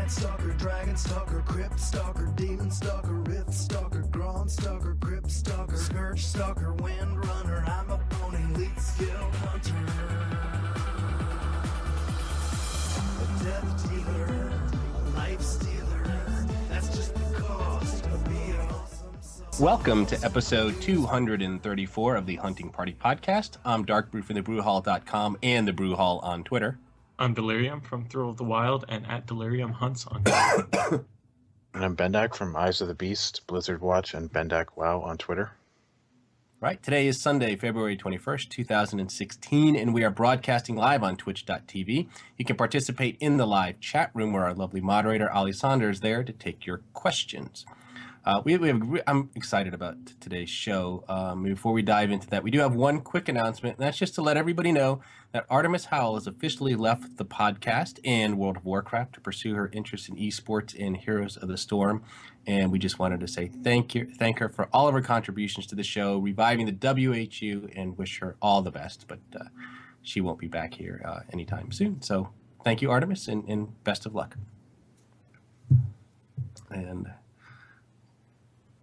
Night Stalker, Dragon Stalker, Crypt Stalker, Demon Stalker, Rift Stalker, Ground Stalker, Crypt Stalker, Scourge Stalker, Wind Runner, I'm a pony, lead skill hunter. A death dealer, a life stealer, that's just the cost of being awesome. Welcome to episode 234 of the Hunting Party Podcast. I'm Dark Brew from thebrewhall.com and the Brew Hall on Twitter. I'm Delirium from Thrill of the Wild and at Delirium Hunts on Twitter. And I'm Bendak from Eyes of the Beast, Blizzard Watch, and Bendak WoW on Twitter. Right, today is Sunday, February 21st, 2016, and we are broadcasting live on twitch.tv. You can participate in the live chat room where our lovely moderator, Ali Saunders, is there to take your questions. I'm excited about today's show. Before we dive into that, we do have one quick announcement, and that's just to let everybody know that Artemis Howell has officially left the podcast and World of Warcraft to pursue her interest in esports and Heroes of the Storm. And we just wanted to say thank her for all of her contributions to the show, reviving the WHU, and wish her all the best. But she won't be back here anytime soon. So thank you, Artemis, and best of luck. And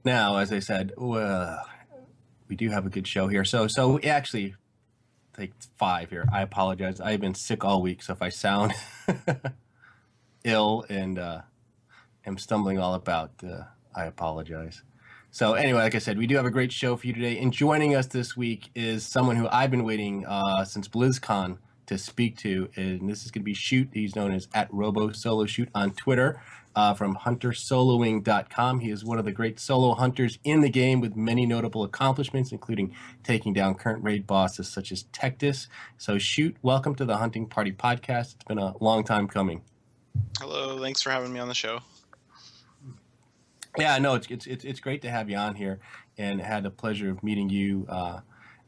now, as I said, we do have a good show here. So we actually take 5 here. I apologize. I've been sick all week, so if I sound ill and am stumbling all about, I apologize. So anyway, like I said, we do have a great show for you today. And joining us this week is someone who I've been waiting since BlizzCon to speak to, and this is going to be Shoot. He's known as @RoboSoloShoot on Twitter. From huntersoloing.com. He is one of the great solo hunters in the game with many notable accomplishments, including taking down current raid bosses such as Tectus. So Shoot, welcome to the Hunting Party Podcast. It's been a long time coming. Hello, thanks for having me on the show. Yeah, no, it's great to have you on here, and had the pleasure of meeting you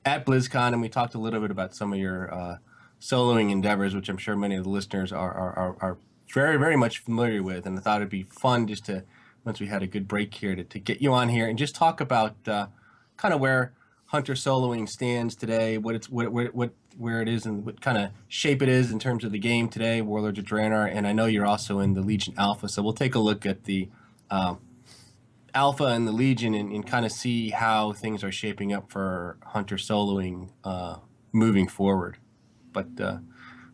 at BlizzCon, and we talked a little bit about some of your soloing endeavors, which I'm sure many of the listeners are very, very much familiar with, and I thought it'd be fun just to, once we had a good break here, to get you on here and just talk about kind of where hunter soloing stands today, where it is, and what kind of shape it is in terms of the game today, Warlords of Draenor, and I know you're also in the Legion Alpha, so we'll take a look at the Alpha and the Legion and kind of see how things are shaping up for hunter soloing moving forward,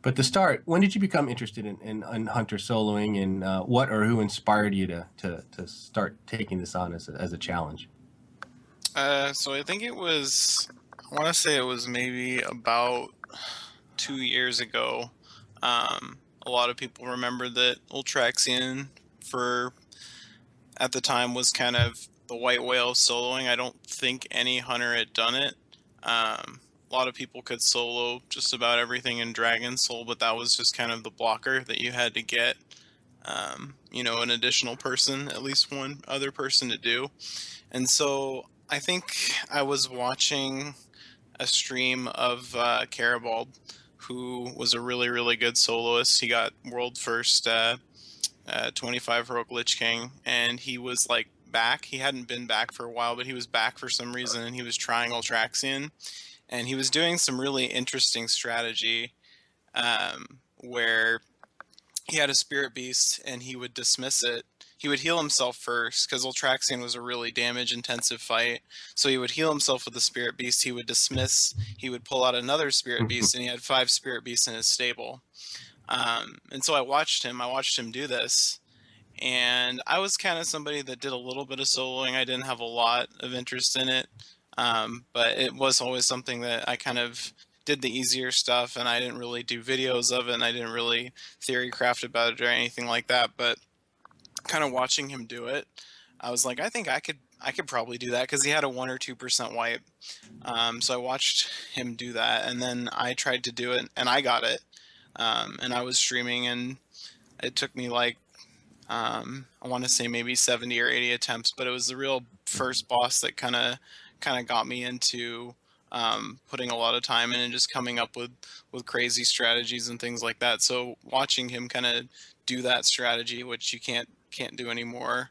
But to start, when did you become interested in hunter soloing, and what or who inspired you to start taking this on as a challenge? So I think I want to say it was maybe about 2 years ago. A lot of people remember that Ultraxian at the time was kind of the white whale of soloing. I don't think any hunter had done it. A lot of people could solo just about everything in Dragon Soul, but that was just kind of the blocker that you had to get, an additional person, at least one other person to do. And so I think I was watching a stream of Carabald, who was a really, really good soloist. He got world first 25 Heroic Lich King, and he was like back. He hadn't been back for a while, but he was back for some reason, and he was trying Ultraxian. And he was doing some really interesting strategy where he had a spirit beast and he would dismiss it. He would heal himself first because Ultraxian was a really damage-intensive fight. So he would heal himself with the spirit beast. He would dismiss. He would pull out another spirit beast, and he had 5 spirit beasts in his stable. And so I watched him do this. And I was kind of somebody that did a little bit of soloing. I didn't have a lot of interest in it. But it was always something that I kind of did the easier stuff, and I didn't really do videos of it, and I didn't really theory craft about it or anything like that. But kind of watching him do it, I was like, I think I could probably do that, because he had a 1 or 2% wipe. So I watched him do that, and then I tried to do it, and I got it. And I was streaming, and it took me like I want to say maybe 70 or 80 attempts, but it was the real first boss that kind of got me into putting a lot of time in and just coming up with crazy strategies and things like that. So watching him kind of do that strategy, which you can't do anymore,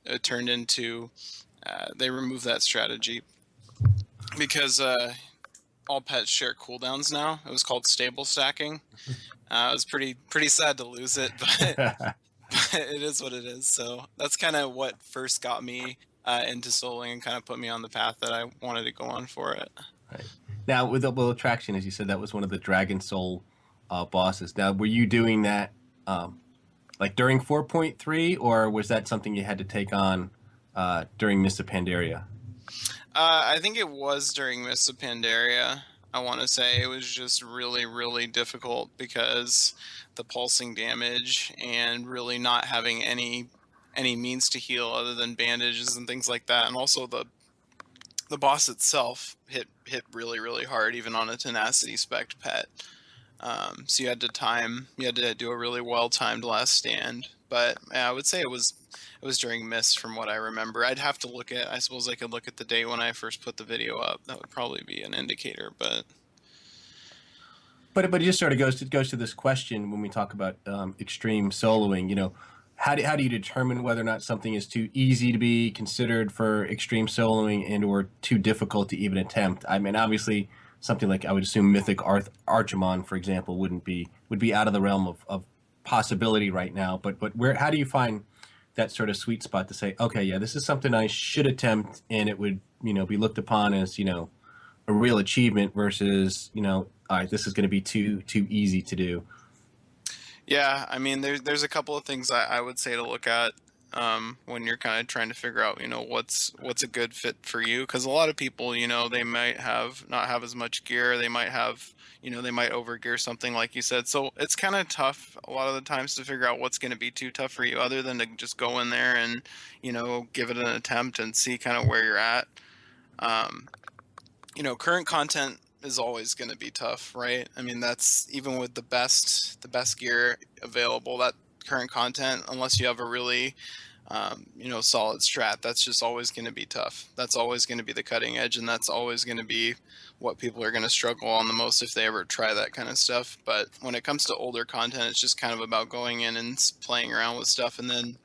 it turned into they removed that strategy because all pets share cooldowns now. It was called stable stacking. It was pretty sad to lose it, but it is what it is. So that's kind of what first got me into soloing and kind of put me on the path that I wanted to go on for it. Right. Now, with Double Attraction, as you said, that was one of the Dragon Soul bosses. Now, were you doing that like during 4.3, or was that something you had to take on during Mists of Pandaria? I think it was during Mists of Pandaria. I want to say it was just really, really difficult because the pulsing damage and really not having any means to heal other than bandages and things like that, and also the boss itself hit really, really hard even on a tenacity spec pet. So you had to do a really well timed last stand. But yeah, I would say it was during Mist from what I remember. I'd have to I suppose I could look at the date when I first put the video up. That would probably be an indicator, but But it just sort of goes to this question when we talk about extreme soloing. You know, how do you determine whether or not something is too easy to be considered for extreme soloing and or too difficult to even attempt? I mean, obviously, something like I would assume Mythic Archimon, for example, would be out of the realm of possibility right now. But how do you find that sort of sweet spot to say, okay, yeah, this is something I should attempt, and it would be looked upon as a real achievement versus all right, this is going to be too easy to do. yeah, I mean, there's a couple of things I would say to look at when you're kind of trying to figure out, what's a good fit for you. Because a lot of people, they might not have as much gear. They might have, they might overgear something like you said. So it's kind of tough a lot of the times to figure out what's going to be too tough for you, other than to just go in there and, give it an attempt and see kind of where you're at. Current content is always going to be tough, right? I mean, that's even with the best gear available, that current content, unless you have a really solid strat, that's just always going to be tough. That's always going to be the cutting edge, and that's always going to be what people are going to struggle on the most if they ever try that kind of stuff. But when it comes to older content, it's just kind of about going in and playing around with stuff, and then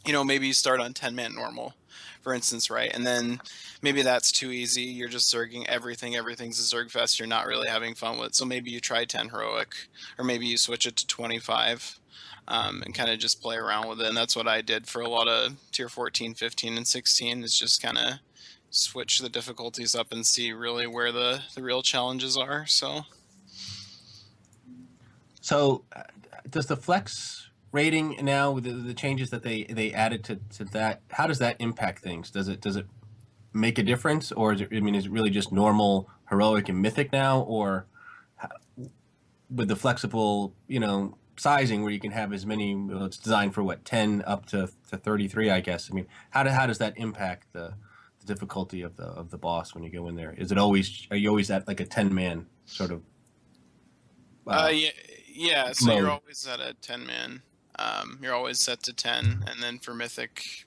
maybe you start on 10-man normal, for instance, right? And then maybe that's too easy. You're just zerging everything. Everything's a zerg fest. You're not really having fun with it. So maybe you try 10 heroic, or maybe you switch it to 25 and kind of just play around with it. And that's what I did for a lot of tier 14, 15, and 16, is just kind of switch the difficulties up and see really where the real challenges are. So does the flex rating now, with the changes that they added to that, how does that impact things? Does it make a difference, or is it really just normal heroic and mythic now, or with the flexible sizing where you can have as many, it's designed for 10 up to 33, I guess. I mean, how does that impact the difficulty of the boss when you go in there? Are you always at like a 10-man sort of yeah, so mode? you're always at a 10-man. You're always set to 10, and then for mythic,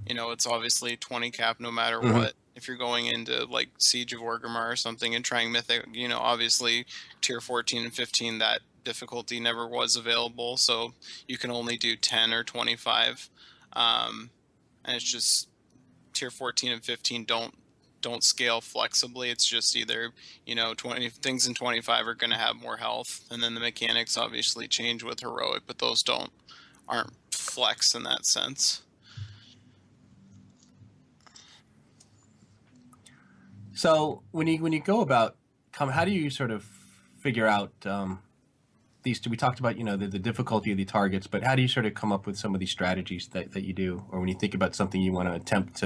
it's obviously 20 cap no matter what. If you're going into like Siege of Orgrimmar or something and trying mythic, obviously tier 14 and 15, that difficulty never was available, so you can only do 10 or 25. And it's just tier 14 and 15 don't scale flexibly. It's just either 20 things in 25 are going to have more health, and then the mechanics obviously change with heroic, but those aren't flex in that sense. So when you go about how do you sort of figure out these two? We talked about the difficulty of the targets, but how do you sort of come up with some of these strategies that you do, or when you think about something you want to attempt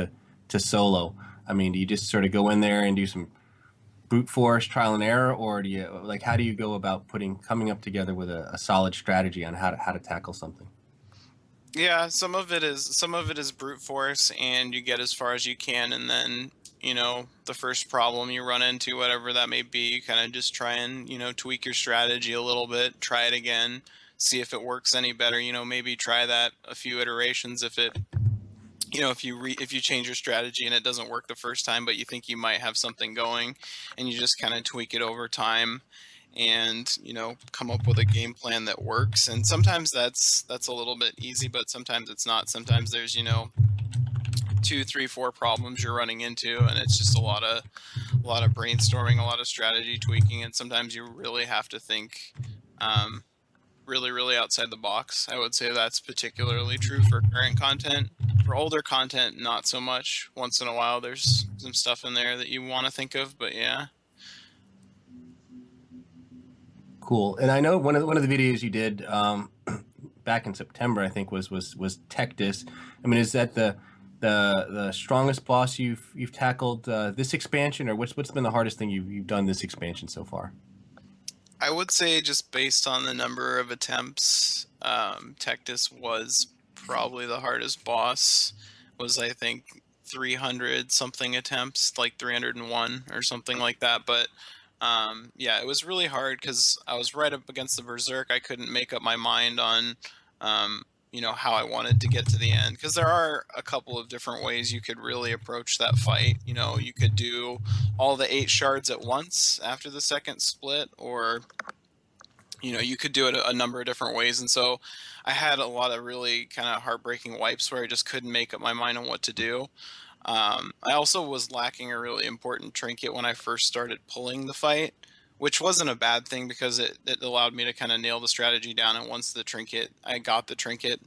to solo? I mean, do you just sort of go in there and do some brute force trial and error, or do you how do you go about coming up together with a solid strategy on how to tackle something? Yeah, some of it is brute force, and you get as far as you can, and then the first problem you run into, whatever that may be, you kind of just try and tweak your strategy a little bit, try it again, see if it works any better. Maybe try that a few iterations. If it if you change your strategy and it doesn't work the first time, but you think you might have something going, and you just kind of tweak it over time and come up with a game plan that works. And sometimes that's a little bit easy, but sometimes it's not. Sometimes there's 2, 3, 4 problems you're running into, and it's just a lot of brainstorming, a lot of strategy tweaking, and sometimes you really have to think really outside the box. I would say that's particularly true for current content. For older content, not so much. Once in a while, there's some stuff in there that you want to think of, but yeah. Cool. And I know one of the videos you did back in September, I think was Tectus. I mean, is that the strongest boss you've tackled this expansion, or what's been the hardest thing you've done this expansion so far? I would say just based on the number of attempts, Tectus was probably the hardest boss. Was I think 300 something attempts, like 301 or something like that. But yeah, it was really hard because I was right up against the Berserk. I couldn't make up my mind on how I wanted to get to the end, because there are a couple of different ways you could really approach that fight. You could do all the 8 shards at once after the second split, or you could do it a number of different ways. And so I had a lot of really kind of heartbreaking wipes where I just couldn't make up my mind on what to do. I also was lacking a really important trinket when I first started pulling the fight, which wasn't a bad thing because it allowed me to kind of nail the strategy down. And once I got the trinket,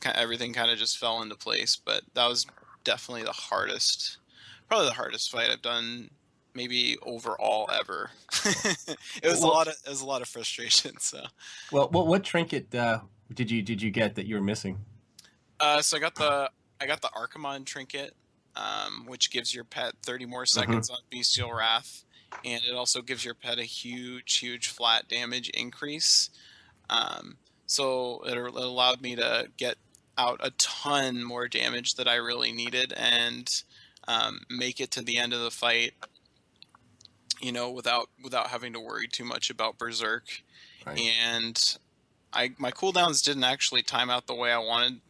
everything kind of just fell into place. But that was definitely probably the hardest fight I've done, maybe overall ever. It was a lot of frustration. So, Well, what trinket did you get that you were missing? so I got the Archimon trinket, which gives your pet 30 more seconds on Bestial Wrath, and it also gives your pet a huge flat damage increase. So it allowed me to get out a ton more damage that I really needed, and make it to the end of the fight, without having to worry too much about Berserk. Right. And my cooldowns didn't actually time out the way I wanted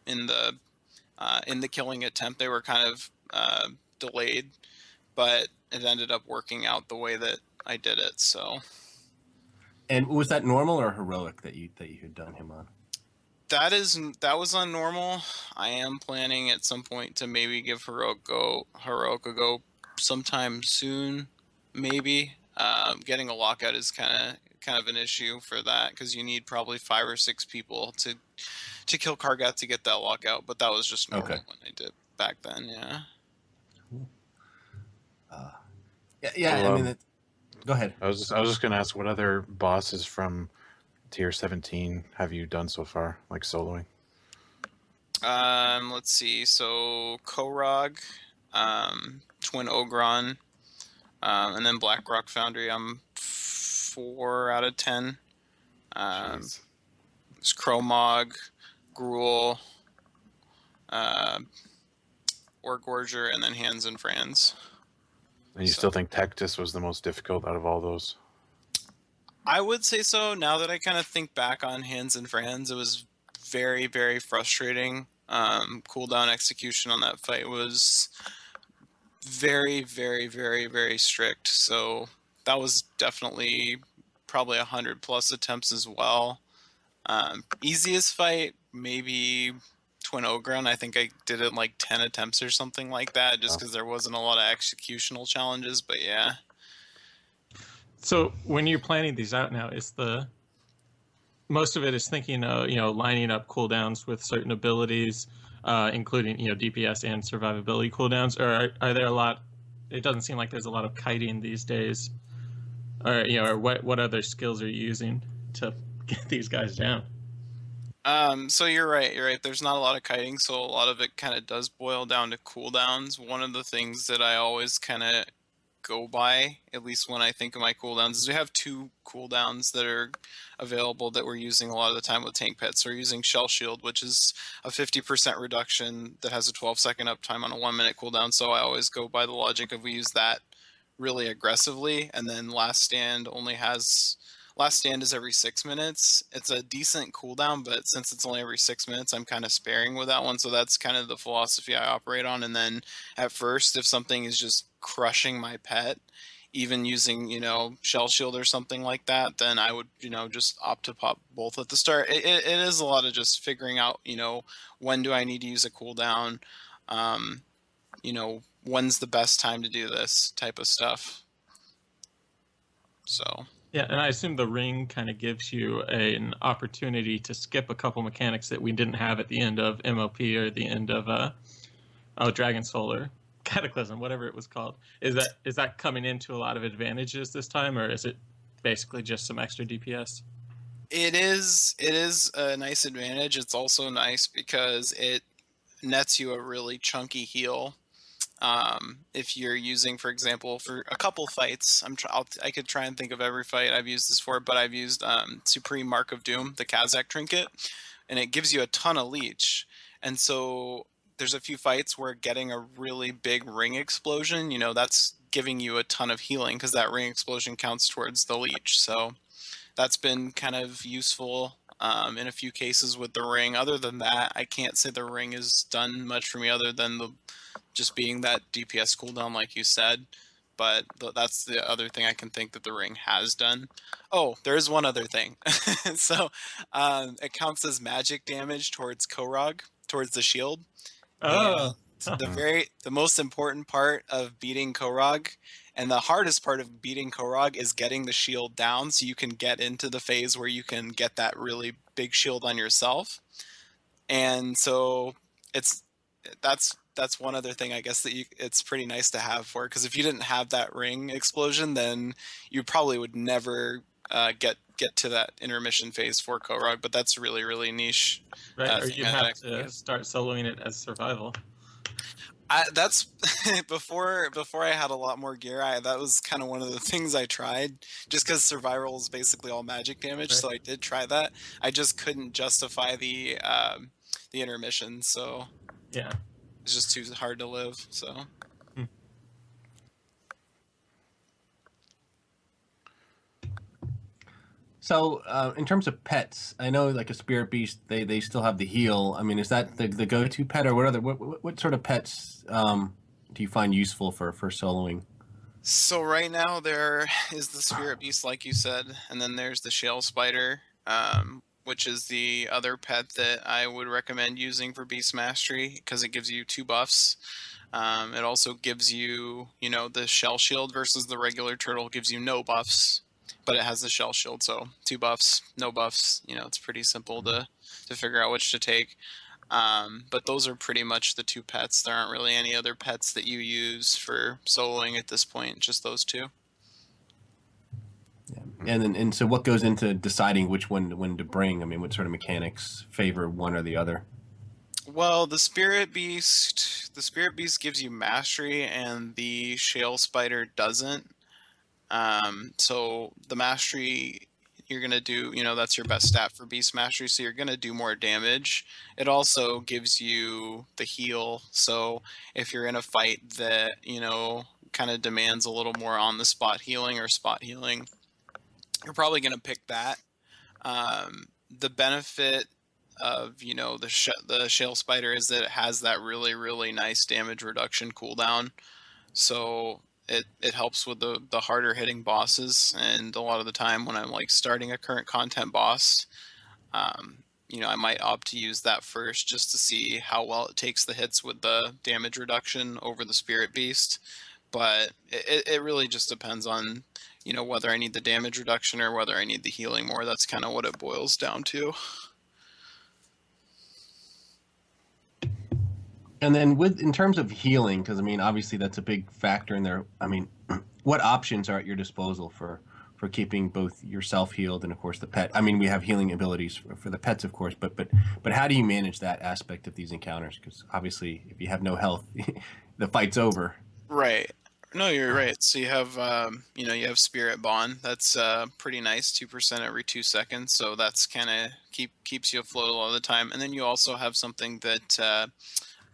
in the killing attempt. They were kind of delayed, but it ended up working out the way that I did it. So. And was that normal or heroic that you had done him on? That was on normal. I am planning at some point to maybe give heroic a go sometime soon, maybe. Getting a lockout is kind of an issue for that, because you need probably 5 or 6 people to kill Kargat to get that lockout. But that was just normal when I did back then. Yeah. Yeah. So, I mean, go ahead. I was just gonna ask, what other bosses from tier 17 have you done so far, like soloing? Let's see. So Korog, Twin Ogron, and then Blackrock Foundry. I'm 4 out of 10. There's Kromog, Gruul, Orgorger, and then Hans and Franz. And you still think Tectus was the most difficult out of all those? I would say so. Now that I kind of think back on Hans and Franz, it was very frustrating. Cooldown execution on that fight was very strict. So that was definitely probably 100+ attempts as well. Easiest fight, maybe Twin Ogron. I think I did it in like 10 attempts or something like that, just because there wasn't a lot of executional challenges. But yeah. So when you're planning these out now, most of it is thinking, lining up cooldowns with certain abilities, including, DPS and survivability cooldowns, or are there a lot? It doesn't seem like there's a lot of kiting these days, or what other skills are you using to get these guys down? So you're right. There's not a lot of kiting, so a lot of it kind of does boil down to cooldowns. One of the things that I always kind of go by, at least when I think of my cooldowns, is we have 2 cooldowns that are available that we're using a lot of the time with tank pets. So we're using Shell Shield, which is a 50% reduction that has a 12-second uptime on a 1-minute cooldown. So I always go by the logic of we use that really aggressively, and then Last Stand is every 6 minutes. It's a decent cooldown, but since it's only every 6 minutes, I'm kind of sparing with that one. So that's kind of the philosophy I operate on. And then at first, if something is just crushing my pet even using, shell shield or something like that, then I would, just opt to pop both at the start. It is a lot of just figuring out, when do I need to use a cooldown, when's the best time to do this type of stuff. So. Yeah, and I assume the ring kind of gives you an opportunity to skip a couple mechanics that we didn't have at the end of MOP or the end of Dragon Soul or Cataclysm, whatever it was called. Is that coming into a lot of advantages this time, or is it basically just some extra DPS? It is a nice advantage. It's also nice because it nets you a really chunky heal. If you're using, for example, for a couple fights, I could try and think of every fight I've used this for, but I've used Supreme Mark of Doom, the Kazakh trinket, and it gives you a ton of leech. And so there's a few fights where getting a really big ring explosion, that's giving you a ton of healing because that ring explosion counts towards the leech. So that's been kind of useful in a few cases with the ring. Other than that, I can't say the ring has done much for me other than just being that DPS cooldown, like you said. But that's the other thing I can think that the ring has done. Oh, there is one other thing. So it counts as magic damage towards Korog, towards the shield. Oh, And the most important part of beating Korog and the hardest part of beating Korog is getting the shield down so you can get into the phase where you can get that really big shield on yourself. And so that's one other thing I guess that it's pretty nice to have for, because if you didn't have that ring explosion, then you probably would never get to that intermission phase for Korog. But that's really, really niche. right. Or Thing you'd have to start soloing it as survival. That's before I had a lot more gear. That was kind of one of the things I tried, just because survival is basically all magic damage. Right. So I did try that. I just couldn't justify the intermission, so Yeah. it's just too hard to live. So. So, in terms of pets, I know like a spirit beast, they still have the heal. I mean, is that the go-to pet, or what sort of pets do you find useful for soloing? So right now there is the spirit beast, like you said, and then there's the shale spider, which is the other pet that I would recommend using for beast mastery because it gives you 2 buffs. It also gives you, the shell shield versus the regular turtle gives you no buffs, but it has the shell shield, so 2 buffs, no buffs. It's pretty simple to figure out which to take. But those are pretty much the 2 pets. There aren't really any other pets that you use for soloing at this point, just those 2. Yeah. And so what goes into deciding which one to bring? I mean, what sort of mechanics favor one or the other? Well, the spirit beast gives you mastery, and the shale spider doesn't. So the mastery you're going to do, that's your best stat for beast mastery, so you're going to do more damage. It also gives you the heal, so if you're in a fight that, kind of demands a little more on the spot healing or spot healing, you're probably going to pick that. The benefit of, the shale spider is that it has that really, really nice damage reduction cooldown. So it helps with the harder hitting bosses, and a lot of the time when I'm like starting a current content boss, I might opt to use that first just to see how well it takes the hits with the damage reduction over the spirit beast. But it really just depends on, whether I need the damage reduction or whether I need the healing more. That's kind of what it boils down to. And then in terms of healing, because I mean, obviously that's a big factor in there. I mean, what options are at your disposal for keeping both yourself healed and of course the pet? I mean, we have healing abilities for the pets, of course, but how do you manage that aspect of these encounters? Because obviously, if you have no health, the fight's over. Right. No, you're right. So you have, you have Spirit Bond. That's pretty nice, 2% every 2 seconds. So that's kind of keeps you afloat a lot of the time. And then you also have something that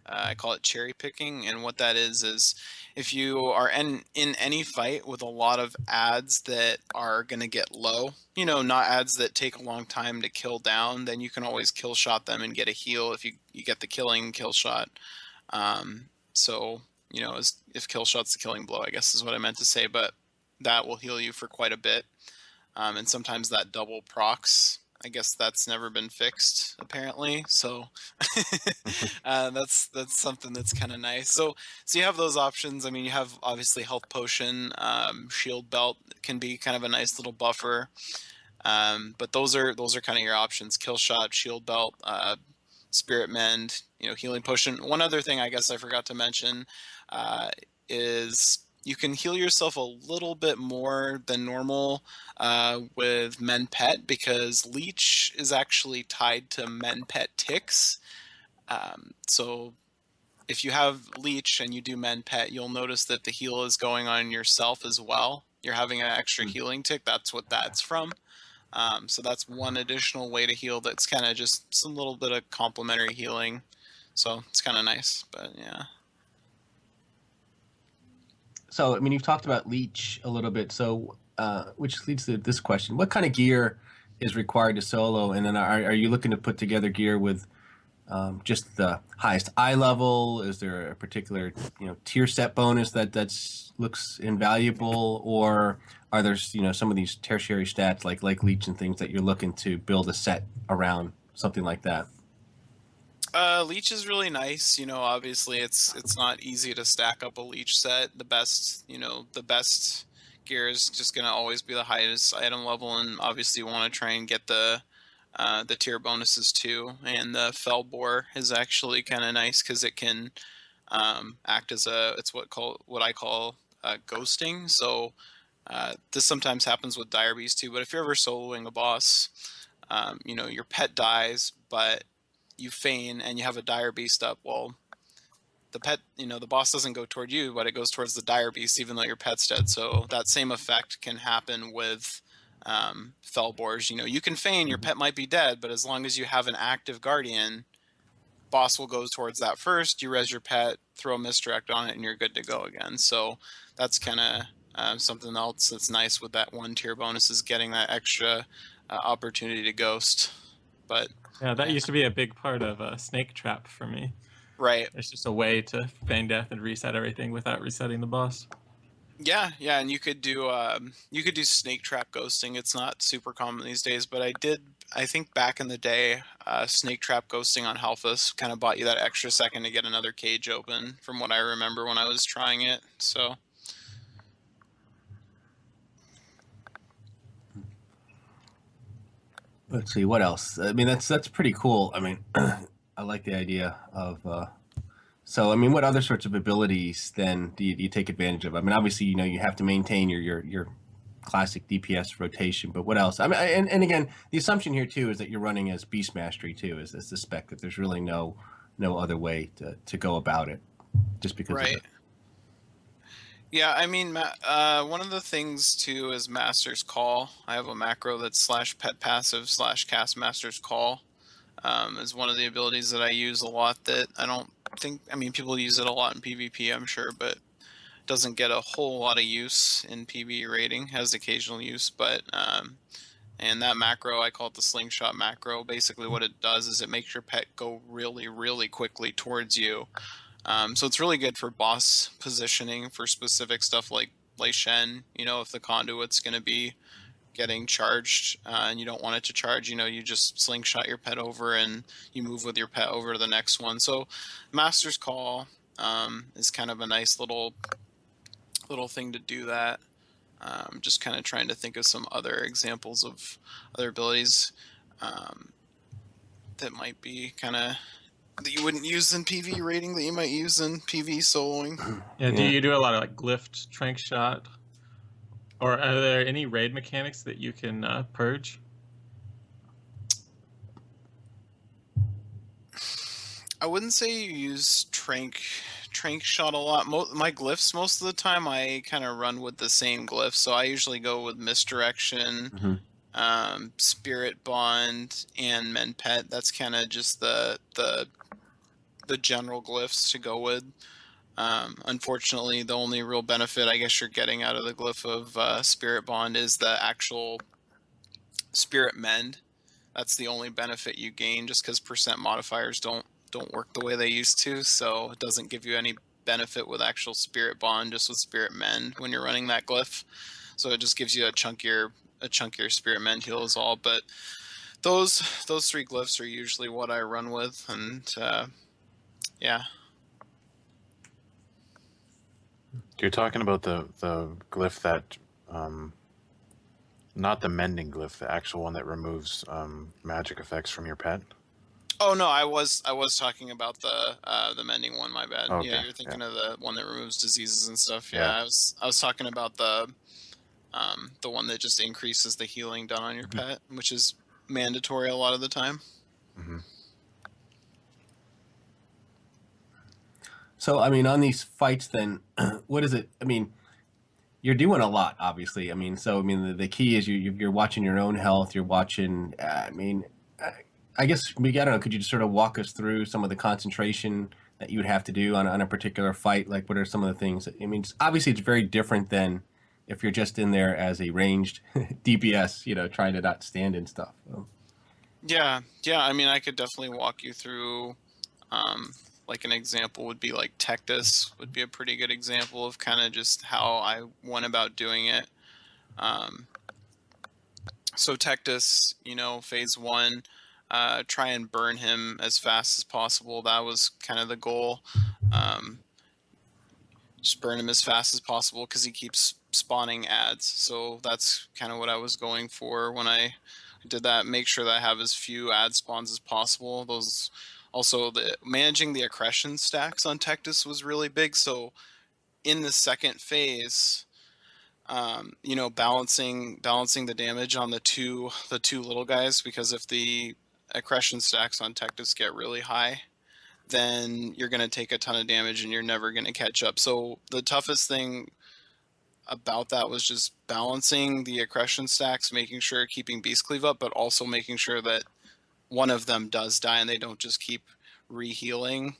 I call it cherry picking, and what that is if you are in any fight with a lot of ads that are going to get low, not ads that take a long time to kill down, then you can always kill shot them and get a heal if you get the killing kill shot. So if kill shot's the killing blow, I guess is what I meant to say. But that will heal you for quite a bit. And sometimes that double procs. I guess that's never been fixed apparently. So that's something that's kind of nice. So you have those options. I mean, you have obviously health potion, shield belt can be kind of a nice little buffer. But those are kind of your options: kill shot, shield belt, spirit mend, healing potion. One other thing I guess I forgot to mention is you can heal yourself a little bit more than normal with mend pet, because leech is actually tied to mend pet ticks. So if you have leech and you do mend pet, you'll notice that the heal is going on yourself as well. You're having an extra healing tick. That's what that's from. So that's one additional way to heal. That's kind of just some little bit of complementary healing. So it's kind of nice, but yeah. So, I mean, you've talked about leech a little bit. So, which leads to this question: what kind of gear is required to solo? And then, are you looking to put together gear with just the highest eye level? Is there a particular tier set bonus that's looks invaluable, or are there some of these tertiary stats like leech and things that you're looking to build a set around, something like that? Leech is really nice. Obviously it's not easy to stack up a leech set. The best gear is just gonna always be the highest item level, and obviously you want to try and get the tier bonuses too. And the fell boar is actually kind of nice because it can act as it's what I call ghosting. So this sometimes happens with dire beasts too. But if you're ever soloing a boss, your pet dies, but you feign and you have a dire beast up. Well, the pet, the boss doesn't go toward you, but it goes towards the dire beast, even though your pet's dead. So that same effect can happen with fell boars. You can feign your pet might be dead, but as long as you have an active guardian, boss will go towards that first. You res your pet, throw a misdirect on it, and you're good to go again. So that's kind of something else that's nice with that one tier bonus, is getting that extra opportunity to ghost. But Yeah, that used to be a big part of Snake Trap for me. right. It's just a way to feign death and reset everything without resetting the boss. Yeah, and you could do snake trap ghosting. It's not super common these days, but I think back in the day, snake trap ghosting on Halphus kind of bought you that extra second to get another cage open, from what I remember when I was trying it. So Let's see what else. I mean, that's pretty cool. I mean, I like the idea of. So, I mean, what other sorts of abilities then do you take advantage of? I mean, obviously, you have to maintain your classic DPS rotation, but what else? I mean, and again, the assumption here too is that you're running as Beast Mastery too, as the spec, that there's really no other way to go about it, just because of right. it. Yeah, I mean, one of the things too is Master's Call. I have a macro that's /pet passive /cast Master's Call. Is one of the abilities that I use a lot, that I don't think, I mean, people use it a lot in PvP, I'm sure, but doesn't get a whole lot of use in PvE rating. Has occasional use, but and that macro, I call it the slingshot macro. Basically what it does is it makes your pet go really, really quickly towards you. So it's really good for boss positioning for specific stuff like Lei Shen. If the conduit's going to be getting charged and you don't want it to charge, you just slingshot your pet over and you move with your pet over to the next one. So Master's Call is kind of a nice little thing to do that. Just kind of trying to think of some other examples of other abilities that might be kind of, that you wouldn't use in PV rating, that you might use in PV soloing. Yeah, do you do a lot of glyphed trank shot? Or are there any raid mechanics that you can purge? I wouldn't say you use trank shot a lot. My glyphs, most of the time I kind of run with the same glyphs, so I usually go with misdirection, spirit bond, and mend pet. That's kind of just the general glyphs to go with. Unfortunately, the only real benefit I guess you're getting out of the glyph of spirit bond is the actual spirit mend. That's the only benefit you gain, just because percent modifiers don't work the way they used to, so it doesn't give you any benefit with actual spirit bond, just with spirit mend when you're running that glyph. so it just gives you a chunkier spirit mend heal is all. But those 3 glyphs are usually what I run with, and yeah. You're talking about the glyph that, not the mending glyph, the actual one that removes magic effects from your pet. Oh no, I was talking about the mending one. My bad. Okay, Yeah, you're thinking of the one that removes diseases and stuff. Yeah. Yeah, I was talking about the one that just increases the healing done on your pet, which is mandatory a lot of the time. Hmm. So, I mean, on these fights, then, what is it? I mean, you're doing a lot, obviously. I mean, so I mean, the key is you're watching your own health. You're watching. I mean, I guess I don't know. Could you just sort of walk us through some of the concentration that you would have to do on a particular fight? Like, what are some of the things? I mean, obviously, it's very different than if you're just in there as a ranged DPS, trying to not stand and stuff. Yeah. I mean, I could definitely walk you through. Like an example would be like Tectus would be a pretty good example of kind of just how I went about doing it. So Tectus, phase 1, try and burn him as fast as possible. That was kind of the goal. Just burn him as fast as possible because he keeps spawning ads. So that's kind of what I was going for when I did that. Make sure that I have as few ad spawns as possible. Those also, managing the accretion stacks on Tectus was really big. So in the second phase, balancing the damage on the two little guys, because if the accretion stacks on Tectus get really high, then you're going to take a ton of damage and you're never going to catch up. So the toughest thing about that was just balancing the accretion stacks, making sure keeping Beast Cleave up, but also making sure that one of them does die and they don't just keep rehealing.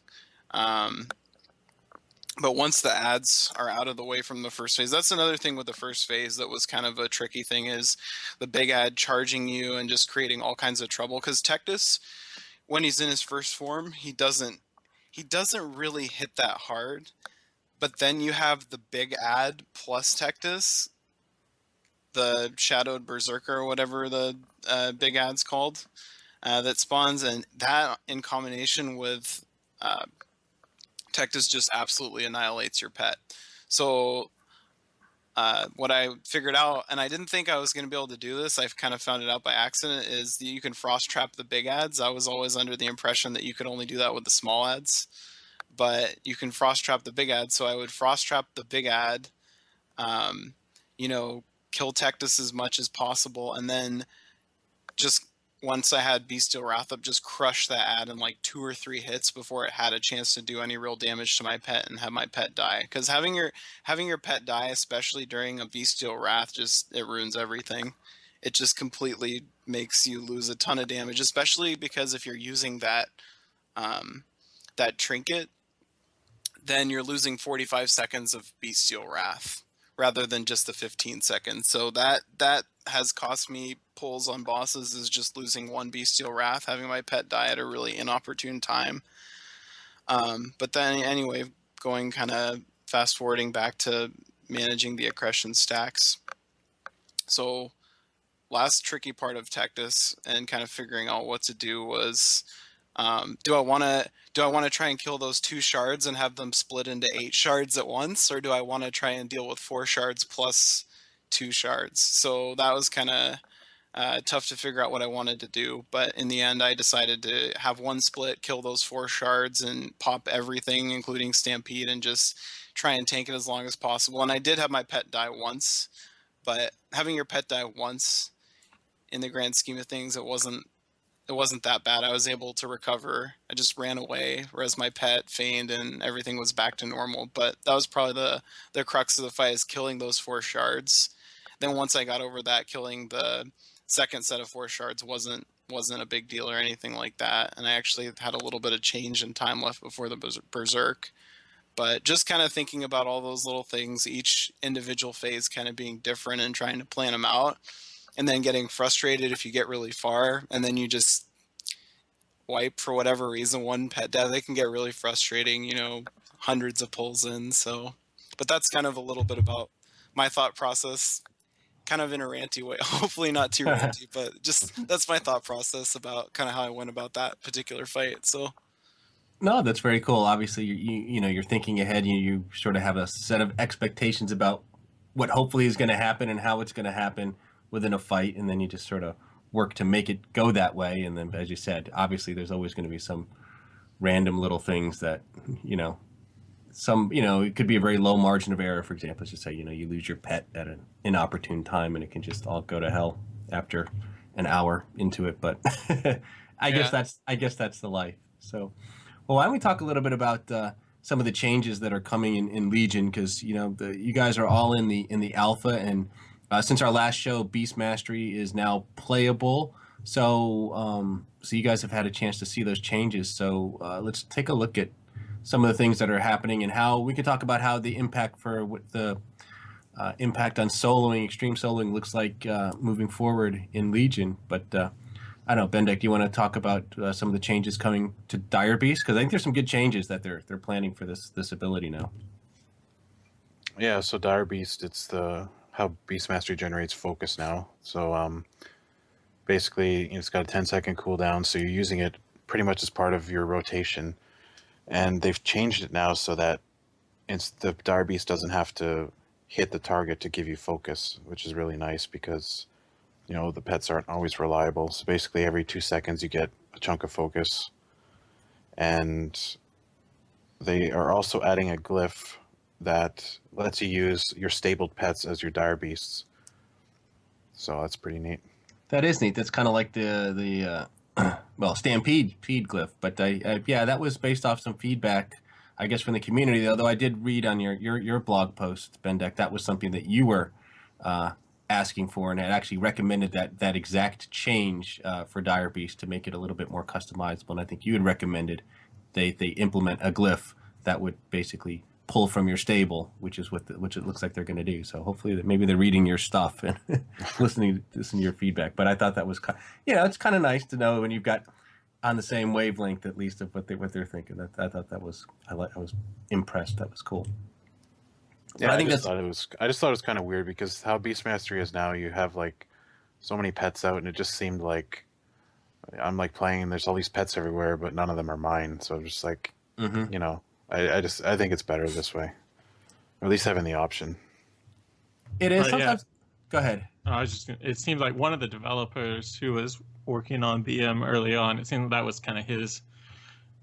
But once the ads are out of the way from the first phase, that's another thing with the first phase that was kind of a tricky thing, is the big ad charging you and just creating all kinds of trouble. Because Tectus, when he's in his first form, he doesn't really hit that hard. But then you have the big ad plus Tectus, the Shadowed Berserker or whatever the big ad's called, that spawns, and that in combination with Tectus just absolutely annihilates your pet. So what I figured out, and I didn't think I was going to be able to do this, I've kind of found it out by accident, is that you can frost trap the big ads. I was always under the impression that you could only do that with the small ads, but you can frost trap the big ad. So I would frost trap the big ad, kill Tectus as much as possible, and then just once I had Bestial Wrath up, just crush that ad in like 2 or 3 hits before it had a chance to do any real damage to my pet and have my pet die. Because having your pet die, especially during a Bestial Wrath, it ruins everything. It just completely makes you lose a ton of damage, especially because if you're using that trinket, then you're losing 45 seconds of Bestial Wrath rather than just the 15 seconds. So that has cost me pulls on bosses, is just losing 1 Bestial Wrath, having my pet die at a really inopportune time. But then anyway, going kind of fast forwarding back to managing the accretion stacks. So last tricky part of Tectus and kind of figuring out what to do was, do I want to try and kill those 2 shards and have them split into 8 shards at once, or do I want to try and deal with 4 shards plus 2 shards? So that was kind of tough to figure out what I wanted to do, but in the end I decided to have 1 split, kill those 4 shards and pop everything including Stampede and just try and tank it as long as possible. And I did have my pet die once, but having your pet die once, in the grand scheme of things, it wasn't that bad. I was able to recover. I just ran away, whereas my pet feigned and everything was back to normal. But that was probably the crux of the fight, is killing those 4 shards. Then once I got over that, killing the second set of 4 shards wasn't a big deal or anything like that. And I actually had a little bit of change in time left before the Berserk. But just kind of thinking about all those little things, each individual phase kind of being different and trying to plan them out. And then getting frustrated if you get really far and then you just wipe for whatever reason, 1 pet death. It can get really frustrating, hundreds of pulls in. So, but that's kind of a little bit about my thought process kind of in a ranty way. Hopefully not too ranty, but just that's my thought process about kind of how I went about that particular fight. So No, that's very cool. Obviously, you know, you're thinking ahead. You sort of have a set of expectations about what hopefully is going to happen and how it's going to happen within a fight, and then you just sort of work to make it go that way. And then, as you said, obviously, there's always going to be some random little things that, you know, it could be a very low margin of error. For example, let's just say, you know, you lose your pet at an inopportune time, and it can just all go to hell after an hour into it. But I guess that's the life. So. Well, why don't we talk a little bit about some of the changes that are coming in Legion? Because you know you guys are all in the alpha, and since our last show, Beast Mastery is now playable. So so you guys have had a chance to see those changes. So let's take a look at some of the things that are happening and how we can talk about how the impact for what the impact on soloing, extreme soloing looks like moving forward in Legion. But I don't know, Bendek, do you want to talk about some of the changes coming to Dire Beast? Because I think there's some good changes that they're planning for this ability now. Yeah, so Dire Beast, it's how Beast Mastery generates focus now. So basically, it's got a 10-second cooldown, so you're using it pretty much as part of your rotation. And they've changed it now so that the Dire Beast doesn't have to hit the target to give you focus, which is really nice because you know, the pets aren't always reliable. So basically every 2 seconds you get a chunk of focus. And they are also adding a glyph that lets you use your stabled pets as your dire beasts. So that's pretty neat. That is neat. That's kind of like the well, Stampede glyph. But yeah, that was based off some feedback, I guess, from the community. Although I did read on your blog post, Bendek, that was something that you were asking for, and had actually recommended that exact change for Dire Beast to make it a little bit more customizable. And I think you had recommended they implement a glyph that would basically pull from your stable, which is which it looks like they're going to do. So hopefully maybe they're reading your stuff and listening to your feedback. But I thought that was it's kind of nice to know when you've got on the same wavelength at least of what they're thinking. I thought that was I was impressed. That was cool. Yeah, I just thought it was kind of weird because how Beast Mastery is now, you have like so many pets out, and it just seemed like I'm like playing and there's all these pets everywhere, but none of them are mine. So I'm just like, you know, I think it's better this way, or at least having the option. It is sometimes. Yeah. Go ahead. It seemed like one of the developers who was working on BM early on, it seemed that was kind of his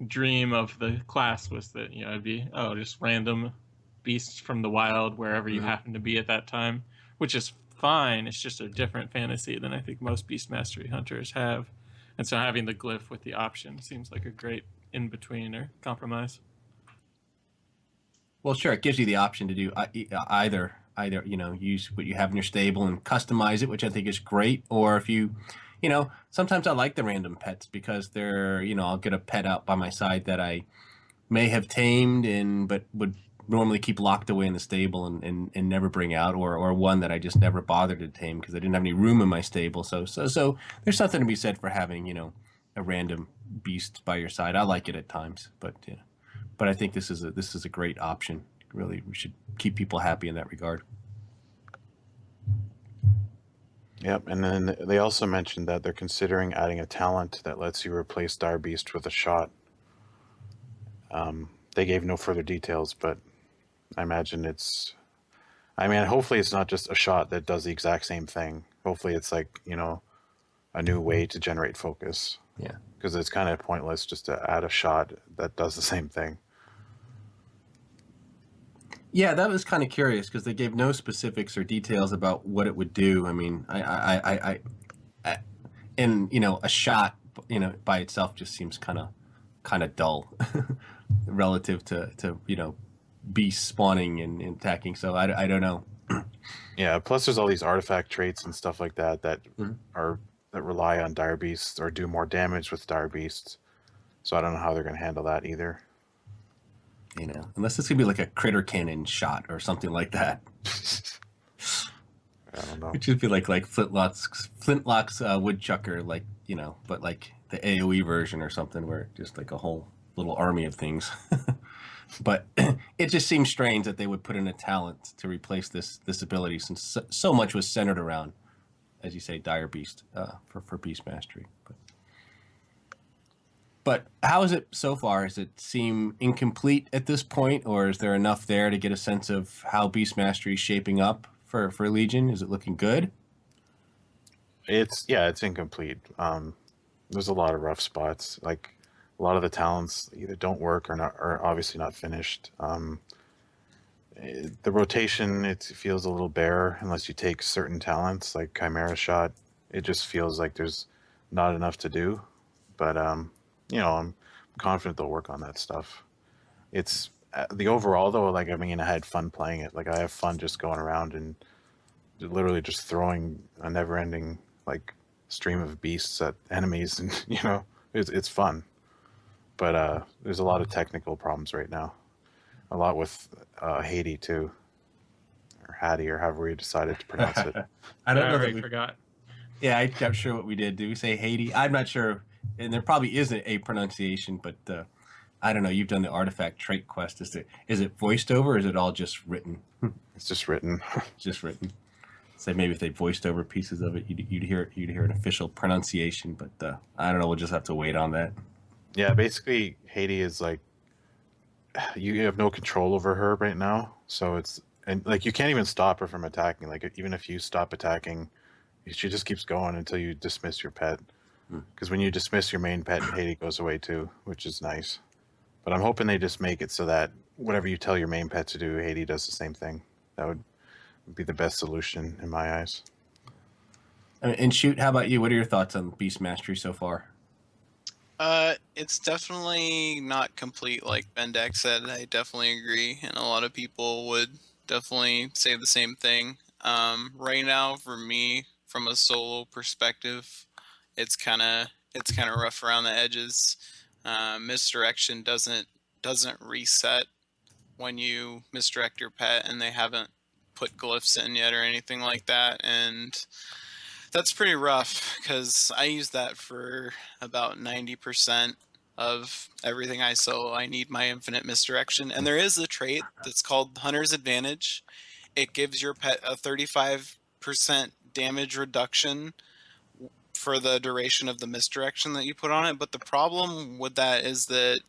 dream of the class, was that, you know, it'd be just random beasts from the wild wherever you happen to be at that time, which is fine. It's just a different fantasy than I think most Beast Mastery hunters have, and so having the glyph with the option seems like a great in between or compromise. Well, sure, it gives you the option to do either you know, use what you have in your stable and customize it, which I think is great. Or if you know, sometimes I like the random pets because they're, you know, I'll get a pet out by my side that I may have tamed but would normally keep locked away in the stable and never bring out, or one that I just never bothered to tame because I didn't have any room in my stable. So there's something to be said for having, you know, a random beast by your side. I like it at times, but I think this is a great option. Really, we should keep people happy in that regard. Yep, and then they also mentioned that they're considering adding a talent that lets you replace Dire Beast with a shot. They gave no further details, but I imagine hopefully it's not just a shot that does the exact same thing. Hopefully it's like, you know, a new way to generate focus. Yeah. Because it's kind of pointless just to add a shot that does the same thing. Yeah, that was kind of curious because they gave no specifics or details about what it would do. I mean, and you know, a shot, you know, by itself just seems kind of dull relative to you know, beasts spawning and attacking. So I don't know. Yeah. Plus, there's all these artifact traits and stuff like that that rely on dire beasts or do more damage with dire beasts. So I don't know how they're going to handle that either. You know, unless it's gonna be like a critter cannon shot or something like that. I don't know. It should be like Flintlock's woodchucker, like, you know, but like the AOE version or something, where just like a whole little army of things. But it just seems strange that they would put in a talent to replace this ability, since so much was centered around, as you say, Dire Beast for Beast Mastery. But how is it so far? Does it seem incomplete at this point, or is there enough there to get a sense of how Beast Mastery is shaping up for Legion? Is it looking good? It's incomplete. There's a lot of rough spots. Like a lot of the talents either don't work or not, are obviously not finished. The rotation, it feels a little bare unless you take certain talents like Chimera Shot. It just feels like there's not enough to do. But I'm confident they'll work on that stuff. It's the overall though. Like I mean, I had fun playing it. Like I have fun just going around and literally just throwing a never-ending like stream of beasts at enemies, and it's fun. But there's a lot of technical problems right now. A lot with Haiti too, or Hattie, or however we decided to pronounce it. I don't I know that already we. forgot. Yeah, I'm not sure what we did. Did we say Haiti? I'm not sure, and there probably isn't a pronunciation, but I don't know. You've done the artifact trait quest. Is it voiced over, or is it all just written? It's just written. Just written. So maybe if they voiced over pieces of it, you'd hear an official pronunciation. But I don't know. We'll just have to wait on that. Yeah, basically Haiti is like you have no control over her right now. So and like you can't even stop her from attacking. Like even if you stop attacking, she just keeps going until you dismiss your pet. Because when you dismiss your main pet, Haiti goes away too, which is nice. But I'm hoping they just make it so that whatever you tell your main pet to do, Haiti does the same thing. That would be the best solution in my eyes. And Shoot, how about you? What are your thoughts on Beast Mastery so far? It's definitely not complete, like Bendak said. I definitely agree, and a lot of people would definitely say the same thing. Right now, for me, from a solo perspective, it's kind of rough around the edges. Misdirection doesn't reset when you misdirect your pet, and they haven't put glyphs in yet or anything like that, and that's pretty rough because I use that for about 90% of everything I solo. I need my infinite misdirection. And there is a trait that's called Hunter's Advantage. It gives your pet a 35% damage reduction for the duration of the misdirection that you put on it. But the problem with that is that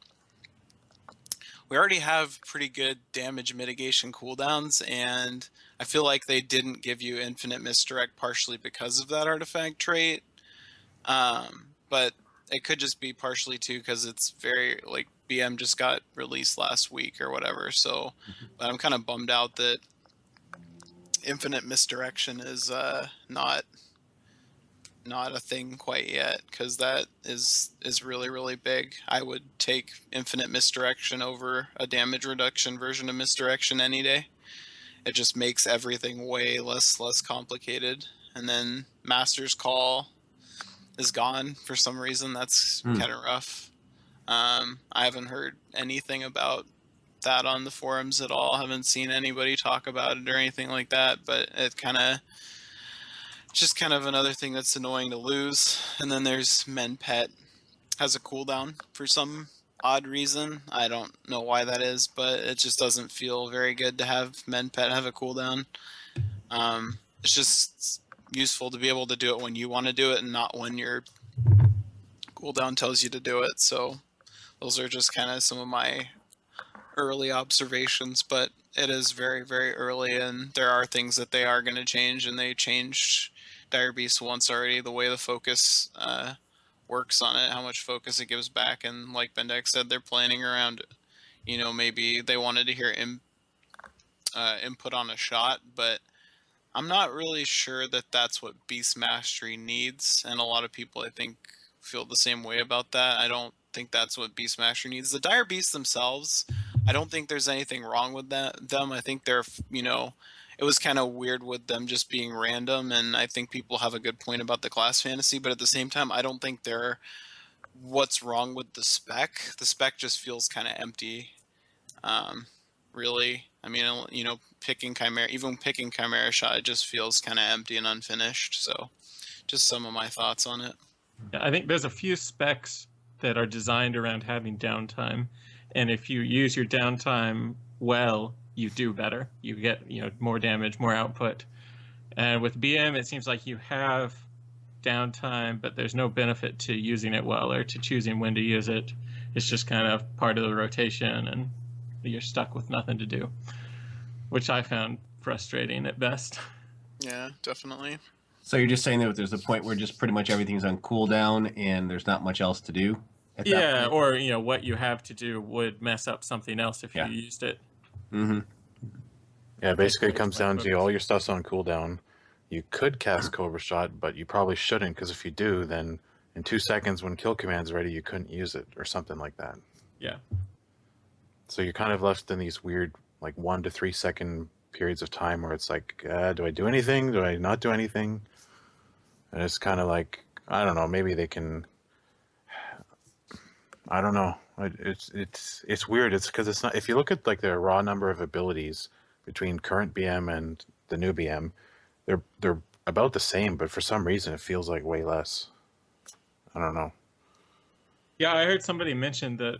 we already have pretty good damage mitigation cooldowns, and I feel like they didn't give you infinite misdirect partially because of that artifact trait. But it could just be partially too because it's very like BM just got released last week or whatever. So, but I'm kind of bummed out that infinite misdirection is not a thing quite yet, because that is really, really big. I would take infinite misdirection over a damage reduction version of misdirection any day. It just makes everything way less complicated. And then Master's Call is gone for some reason. That's kind of rough. I haven't heard anything about that on the forums at all. I haven't seen anybody talk about it or anything like that, but it's just kind of another thing that's annoying to lose. And then there's Men Pet has a cooldown for some odd reason. I don't know why that is, but it just doesn't feel very good to have Men Pet have a cooldown. It's just useful to be able to do it when you want to do it and not when your cooldown tells you to do it. So those are just kind of some of my early observations, but it is very, very early, and there are things that they are going to change, and they changed Dire Beast once already, the way the focus works on it, how much focus it gives back, and like Bendak said, they're planning around, maybe they wanted to hear input on a shot, but I'm not really sure that that's what Beast Mastery needs, and a lot of people, I think, feel the same way about that. I don't think that's what Beast Mastery needs. The Dire Beasts themselves, I don't think there's anything wrong with them. I think they're, it was kind of weird with them just being random, and I think people have a good point about the class fantasy, but at the same time, I don't think they're what's wrong with the spec. The spec just feels kind of empty, really. I mean, picking Chimera Shot, it just feels kind of empty and unfinished. So just some of my thoughts on it. I think there's a few specs that are designed around having downtime, and if you use your downtime well, you do better. You get more damage, more output. And with BM, it seems like you have downtime, but there's no benefit to using it well or to choosing when to use it. It's just kind of part of the rotation, and you're stuck with nothing to do, which I found frustrating at best. Yeah, definitely. So you're just saying that there's a point where just pretty much everything's on cooldown and there's not much else to do at that Yeah, point? or what you have to do would mess up something else if Yeah. you used it. Mm-hmm. Yeah, basically it It's comes like down to focus. all your stuff's on cooldown. You could cast Cobra Shot, but you probably shouldn't, because if you do, then in 2 seconds when kill command's ready, you couldn't use it or something like that. Yeah. So you're kind of left in these weird, like 1 to 3 second periods of time where it's like, do I do anything? Do I not do anything? And it's kind of like, I don't know, maybe they can. I don't know. It's weird. It's because it's not. If you look at like the raw number of abilities between current BM and the new BM, they're about the same, but for some reason it feels like way less. I don't know. Yeah, I heard somebody mention that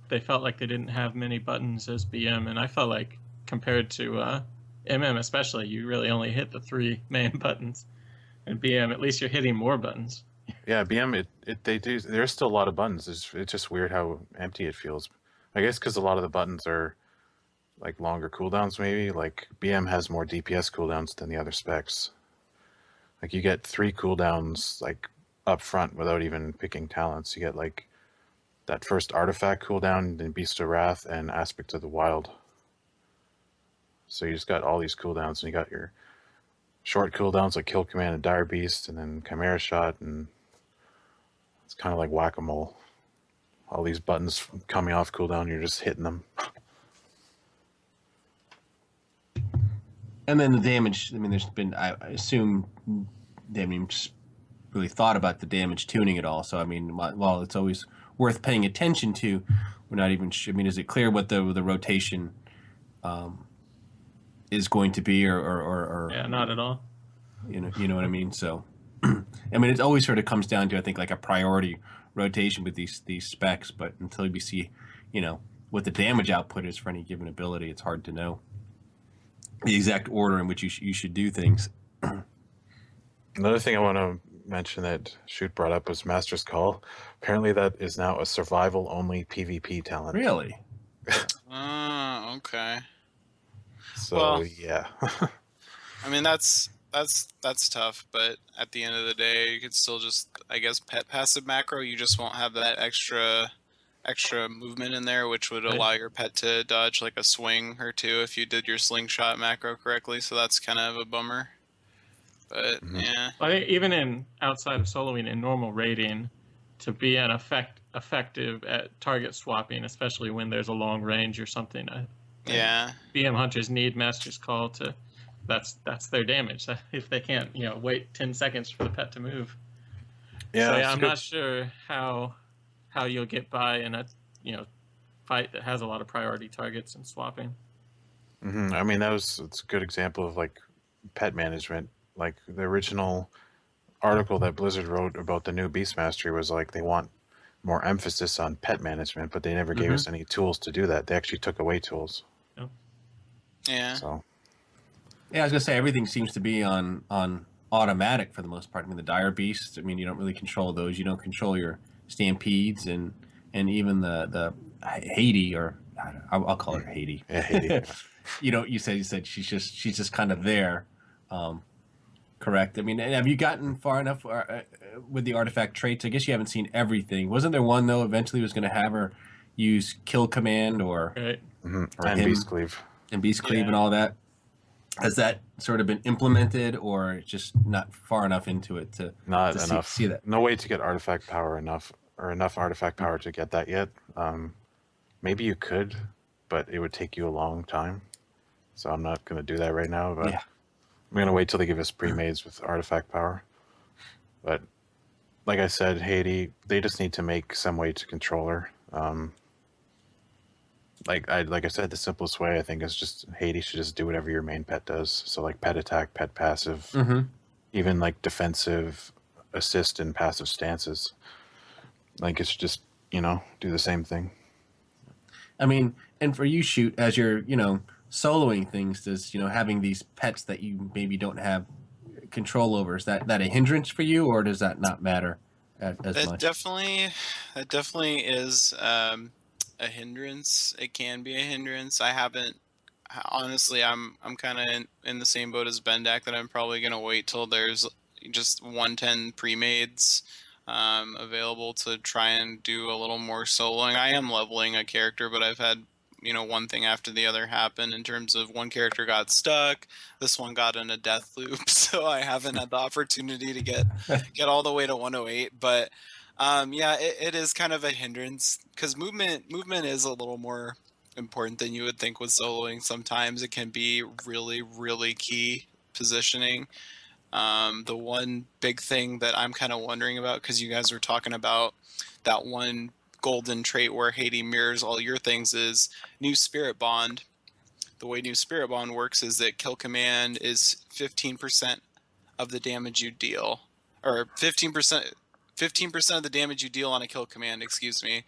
they felt like they didn't have many buttons as BM, and I felt like compared to MM especially, you really only hit the 3 main buttons. And BM, at least you're hitting more buttons. Yeah, BM they do. There's still a lot of buttons. It's just weird how empty it feels. I guess because a lot of the buttons are like longer cooldowns. Maybe like BM has more DPS cooldowns than the other specs. Like you get 3 cooldowns like up front without even picking talents. You get like that first artifact cooldown, then Beast of Wrath, and Aspect of the Wild. So you just got all these cooldowns, and you got your short cooldowns like Kill Command and Dire Beast, and then Chimera Shot, and it's kind of like whack-a-mole. All these buttons coming off cooldown, you're just hitting them. And then the damage. I mean, there's been. I assume they haven't even just really thought about the damage tuning at all. So I mean, while it's always worth paying attention to, we're not even. I mean, is it clear what the rotation is going to be, or Yeah, not at all. you know what I mean? So, I mean, it always sort of comes down to, I think, like a priority rotation with these specs. But until we see, what the damage output is for any given ability, it's hard to know the exact order in which you should do things. Another thing I want to mention that Shoot brought up was Master's Call. Apparently that is now a survival-only PvP talent. Really? Okay. So, Well- yeah. I mean, that's tough, but at the end of the day, you could still just, I guess, pet passive macro. You just won't have that extra movement in there, which would Right. allow your pet to dodge like a swing or two if you did your slingshot macro correctly. So that's kind of a bummer. But yeah, I think even outside of soloing in normal raiding, to be effective at target swapping, especially when there's a long range or something, yeah, BM hunters need Master's Call to. That's their damage. If they can't, wait 10 seconds for the pet to move. Yeah, So it's I'm good. not sure how you'll get by in a fight that has a lot of priority targets and swapping. I mean, it's a good example of like pet management. Like the original article that Blizzard wrote about the new Beast Mastery was like they want more emphasis on pet management, but they never gave us any tools to do that. They actually took away tools. yeah. So Yeah, I was gonna say everything seems to be on automatic for the most part. I mean, the dire beasts. I mean, you don't really control those. You don't control your stampedes and even the Haiti, or I'll call her Haiti. yeah, Haiti. You said she's just kind of there. Correct. I mean, have you gotten far enough with the artifact traits? I guess you haven't seen everything. Wasn't there one though? Eventually, was going to have her use kill command or Right. Or And Beast Cleave. beast cleave and all that. Has that sort of been implemented, or just not far enough into it to Not to enough. see that? No way to get artifact power enough artifact power to get that yet. Maybe you could, but it would take you a long time. So I'm not going to do that right now. But Yeah. I'm going to wait till they give us pre-mades with artifact power. But like I said, Haiti, they just need to make some way to control her. Like I said, the simplest way I think is just Haiti should just do whatever your main pet does. So like pet attack, pet passive, even like defensive, assist, and passive stances. Like it's just do the same thing. I mean, and for you, shoot, as you're, soloing things, does, having these pets that you maybe don't have control over, is that a hindrance for you, or does that not matter as That much? definitely that definitely is a hindrance. It can be a hindrance. I haven't honestly. I'm kind of in the same boat as Bendak that I'm probably gonna wait till there's just 110 pre-mades available to try and do a little more soloing. I am leveling a character, but I've had one thing after the other happen in terms of one character got stuck, this one got in a death loop, so I haven't had the opportunity to get all the way to 108. But yeah, it is kind of a hindrance because movement is a little more important than you would think with soloing. Sometimes it can be really, really key positioning. The one big thing that I'm kind of wondering about, because you guys were talking about that one golden trait where Haiti mirrors all your things, is new spirit bond. The way new spirit bond works is that kill command is 15% of the damage you deal, or 15% of the damage you deal on a kill command, excuse me,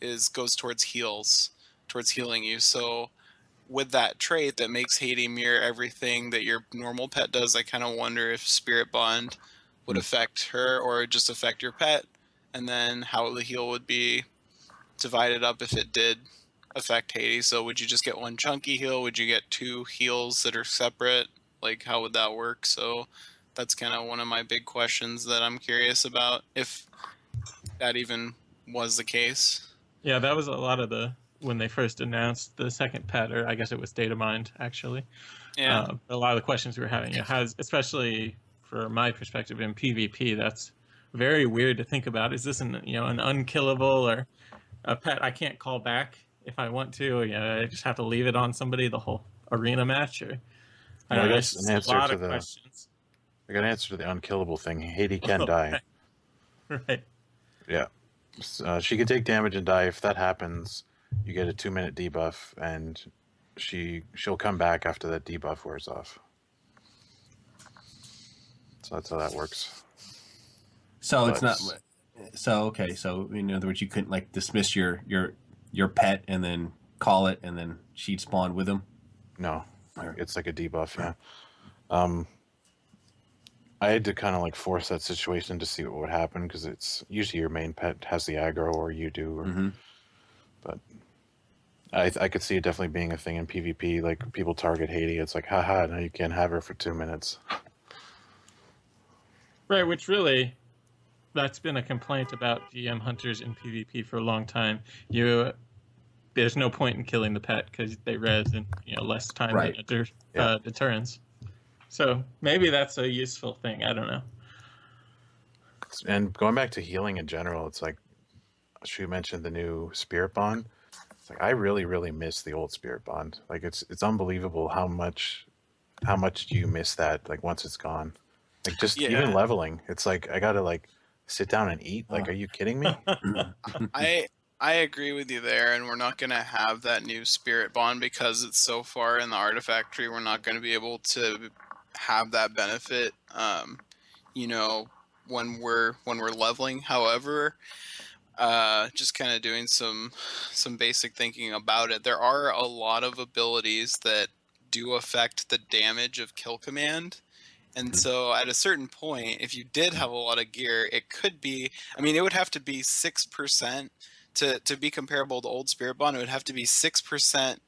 is goes towards heals, towards healing you. So with that trait that makes Haiti mirror everything that your normal pet does, I kind of wonder if Spirit Bond would Hmm. affect her or just affect your pet, and then how the heal would be divided up if it did affect Haiti. So would you just get one chunky heal? Would you get two heals that are separate? Like how would that work? So that's kind of one of my big questions that I'm curious about, if that even was the case. Yeah, that was a lot of the when they first announced the second pet, or I guess it was data mined actually. Yeah. A lot of the questions we were having, has, especially for my perspective in PvP, that's very weird to think about. Is this an unkillable or a pet I can't call back if I want to? I just have to leave it on somebody the whole arena match, or I Well, I don't know. It's guess an just a answer lot to of the questions. I got an answer to the unkillable thing. Haiti can die. Okay, right. Yeah, she can take damage and die. If that happens, you get a 2-minute debuff, and she'll come back after that debuff wears off. So that's how that works. So it's But not. So okay. So in other words, you couldn't like dismiss your pet and then call it, and then she'd spawn with him. no, Or, it's like a debuff. Yeah. Um, I had to kind of like force that situation to see what would happen because it's usually your main pet has the aggro or you do. mm-hmm. But I could see it definitely being a thing in PvP. Like people target Haiti. It's like, haha, now you can't have her for 2 minutes. Right, which really, that's been a complaint about GM hunters in PvP for a long time. There's no point in killing the pet because they res in less time than Right. a Yeah. deterrence. So maybe that's a useful thing. I don't know. And going back to healing in general, it's like she mentioned the new Spirit Bond. It's like I really, really miss the old Spirit Bond. Like it's unbelievable how much do you miss that, like once it's gone. Like just even Yeah. leveling. It's like I gotta like sit down and eat. Uh, Like, are you kidding me? I I agree with you there, and we're not gonna have that new spirit bond because it's so far in the artifact tree. We're not gonna be able to have that benefit, you know, when we're leveling. However, just kind of doing some basic thinking about it, there are a lot of abilities that do affect the damage of kill command. And so at a certain point, if you did have a lot of gear, it could be, I mean, it would have to be 6% to be comparable to old Spirit Bond. It would have to be 6%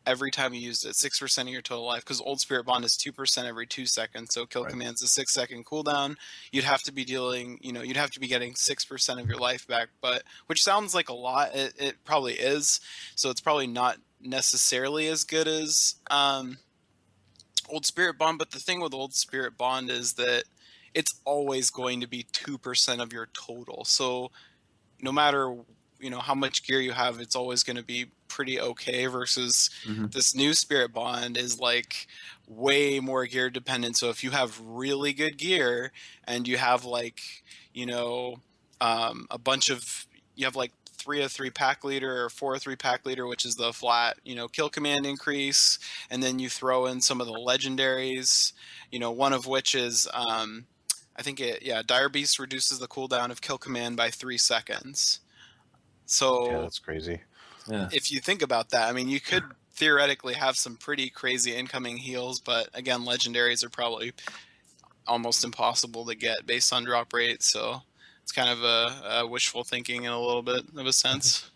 every time you used it, 6% of your total life, because old Spirit Bond is 2% every 2 seconds. So kill right. command's a 6 second cooldown. You'd have to be dealing, you'd have to be getting 6% of your life back, but which sounds like a lot. It probably is. So it's probably not necessarily as good as Old Spirit Bond, but the thing with Old Spirit Bond is that it's always going to be 2% of your total. So no matter how much gear you have, it's always going to be pretty okay versus Mm-hmm. this new Spirit Bond is like way more gear dependent. So if you have really good gear and you have like, you know, a bunch of, you have like 3 of 3 pack leader or 4 of 3 pack leader, which is the flat, kill command increase. And then you throw in some of the legendaries, one of which is, I think Dire Beast reduces the cooldown of kill command by 3 seconds. Yeah, So that's crazy. Yeah. if you think about that, I mean, you could theoretically have some pretty crazy incoming heals, but again, legendaries are probably almost impossible to get based on drop rate. So it's kind of a wishful thinking in a little bit of a sense.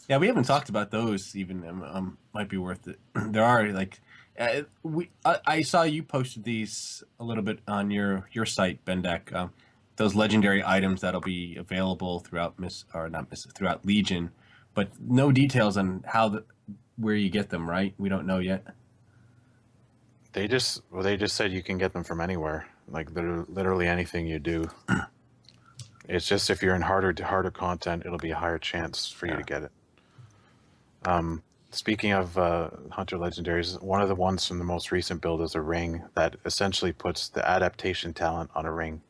Yeah, we haven't talked about those even. Might be worth it. There are like, I saw you posted these a little bit on your site, Bendak. Those legendary items that'll be available throughout throughout Legion, but no details on where you get them. Right? We don't know yet. They just said you can get them from anywhere, like literally anything you do. It's just if you're in harder content, it'll be a higher chance for you to get it. Speaking of Hunter Legendaries, one of the ones from the most recent build is a ring that essentially puts the adaptation talent on a ring.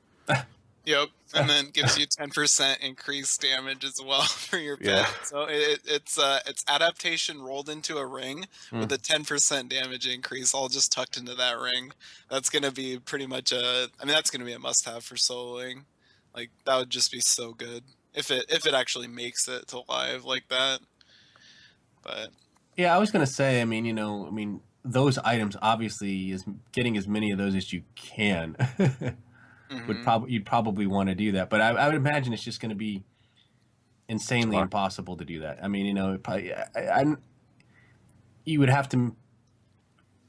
Yep, and then gives you 10% increased damage as well for your pet. Yeah. So it's adaptation rolled into a ring with a 10% damage increase, all just tucked into that ring. That's gonna be pretty much that's gonna be a must-have for soloing. Like that would just be so good if it actually makes it to live like that. But Yeah, I was gonna say. I mean, those items obviously is getting as many of those as you can. mhm. You'd probably want to do that, but I would imagine it's just going to be insanely Smart. impossible to do that. I mean, you would have to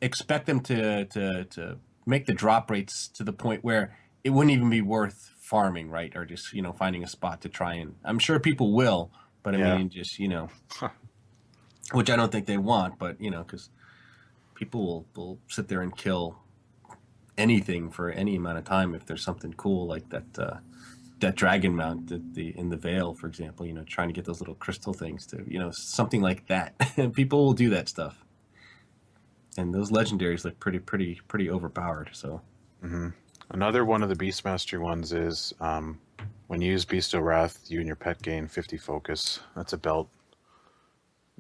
expect them to make the drop rates to the point where it wouldn't even be worth farming, right? Or just finding a spot to try and. I'm sure people will, but I Yeah. mean, just which I don't think they want, but because people will sit there and kill anything for any amount of time if there's something cool like that dragon mount in the Veil, for example. Trying to get those little crystal things to something like that. People will do that stuff, and those legendaries look pretty overpowered. So Another one of the Beastmastery ones is when you use Beast of Wrath, you and your pet gain 50 focus. That's a belt.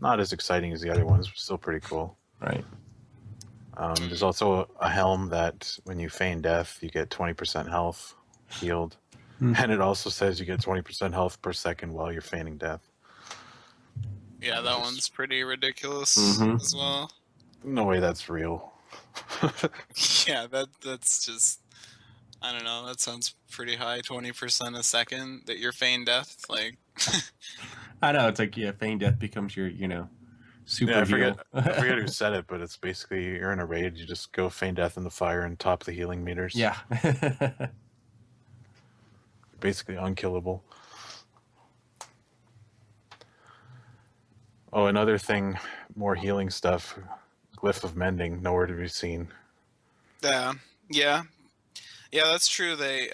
Not as exciting as the other ones, but still pretty cool. right. There's also a helm that when you feign death, you get 20% health healed. And it also says you get 20% health per second while you're feigning death. Yeah, that one's pretty ridiculous Mhm. as well. No way that's real. Yeah, that's just I don't know. That sounds pretty high. 20% a second that you're feign death. Like, I know it's like feign death becomes your super Yeah, heal. I forget who said it, but it's basically you're in a raid, you just go feign death in the fire and top the healing meters. Yeah. Basically unkillable. Oh, another thing, more healing stuff. Glyph of Mending, nowhere to be seen. yeah, yeah, yeah. That's true. They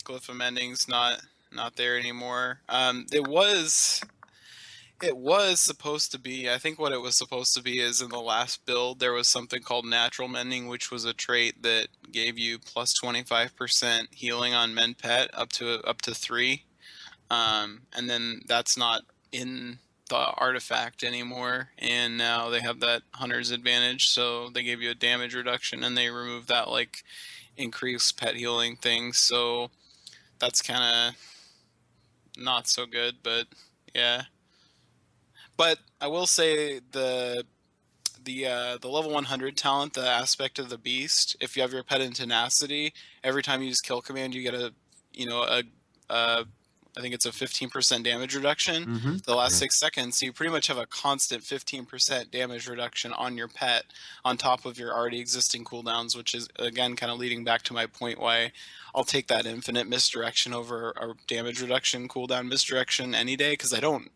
Glyph of Mending's not there anymore. It was supposed to be. I think what it was supposed to be is in the last build there was something called Natural Mending, which was a trait that gave you plus 25% healing on Mend Pet up to 3. And then that's not in the artifact anymore, and now they have that hunter's advantage, so they gave you a damage reduction and they removed that like increased pet healing thing, so that's kind of not so good, but yeah. But I will say the level 100 talent, the aspect of the beast, if you have your pet in tenacity, every time you use kill command you get a I think it's a 15% damage reduction hmm the last 6 seconds. So you pretty much have a constant 15% damage reduction on your pet on top of your already existing cooldowns, which is again kind of leading back to my point why I'll take that infinite misdirection over a damage reduction cooldown misdirection any day, because I don't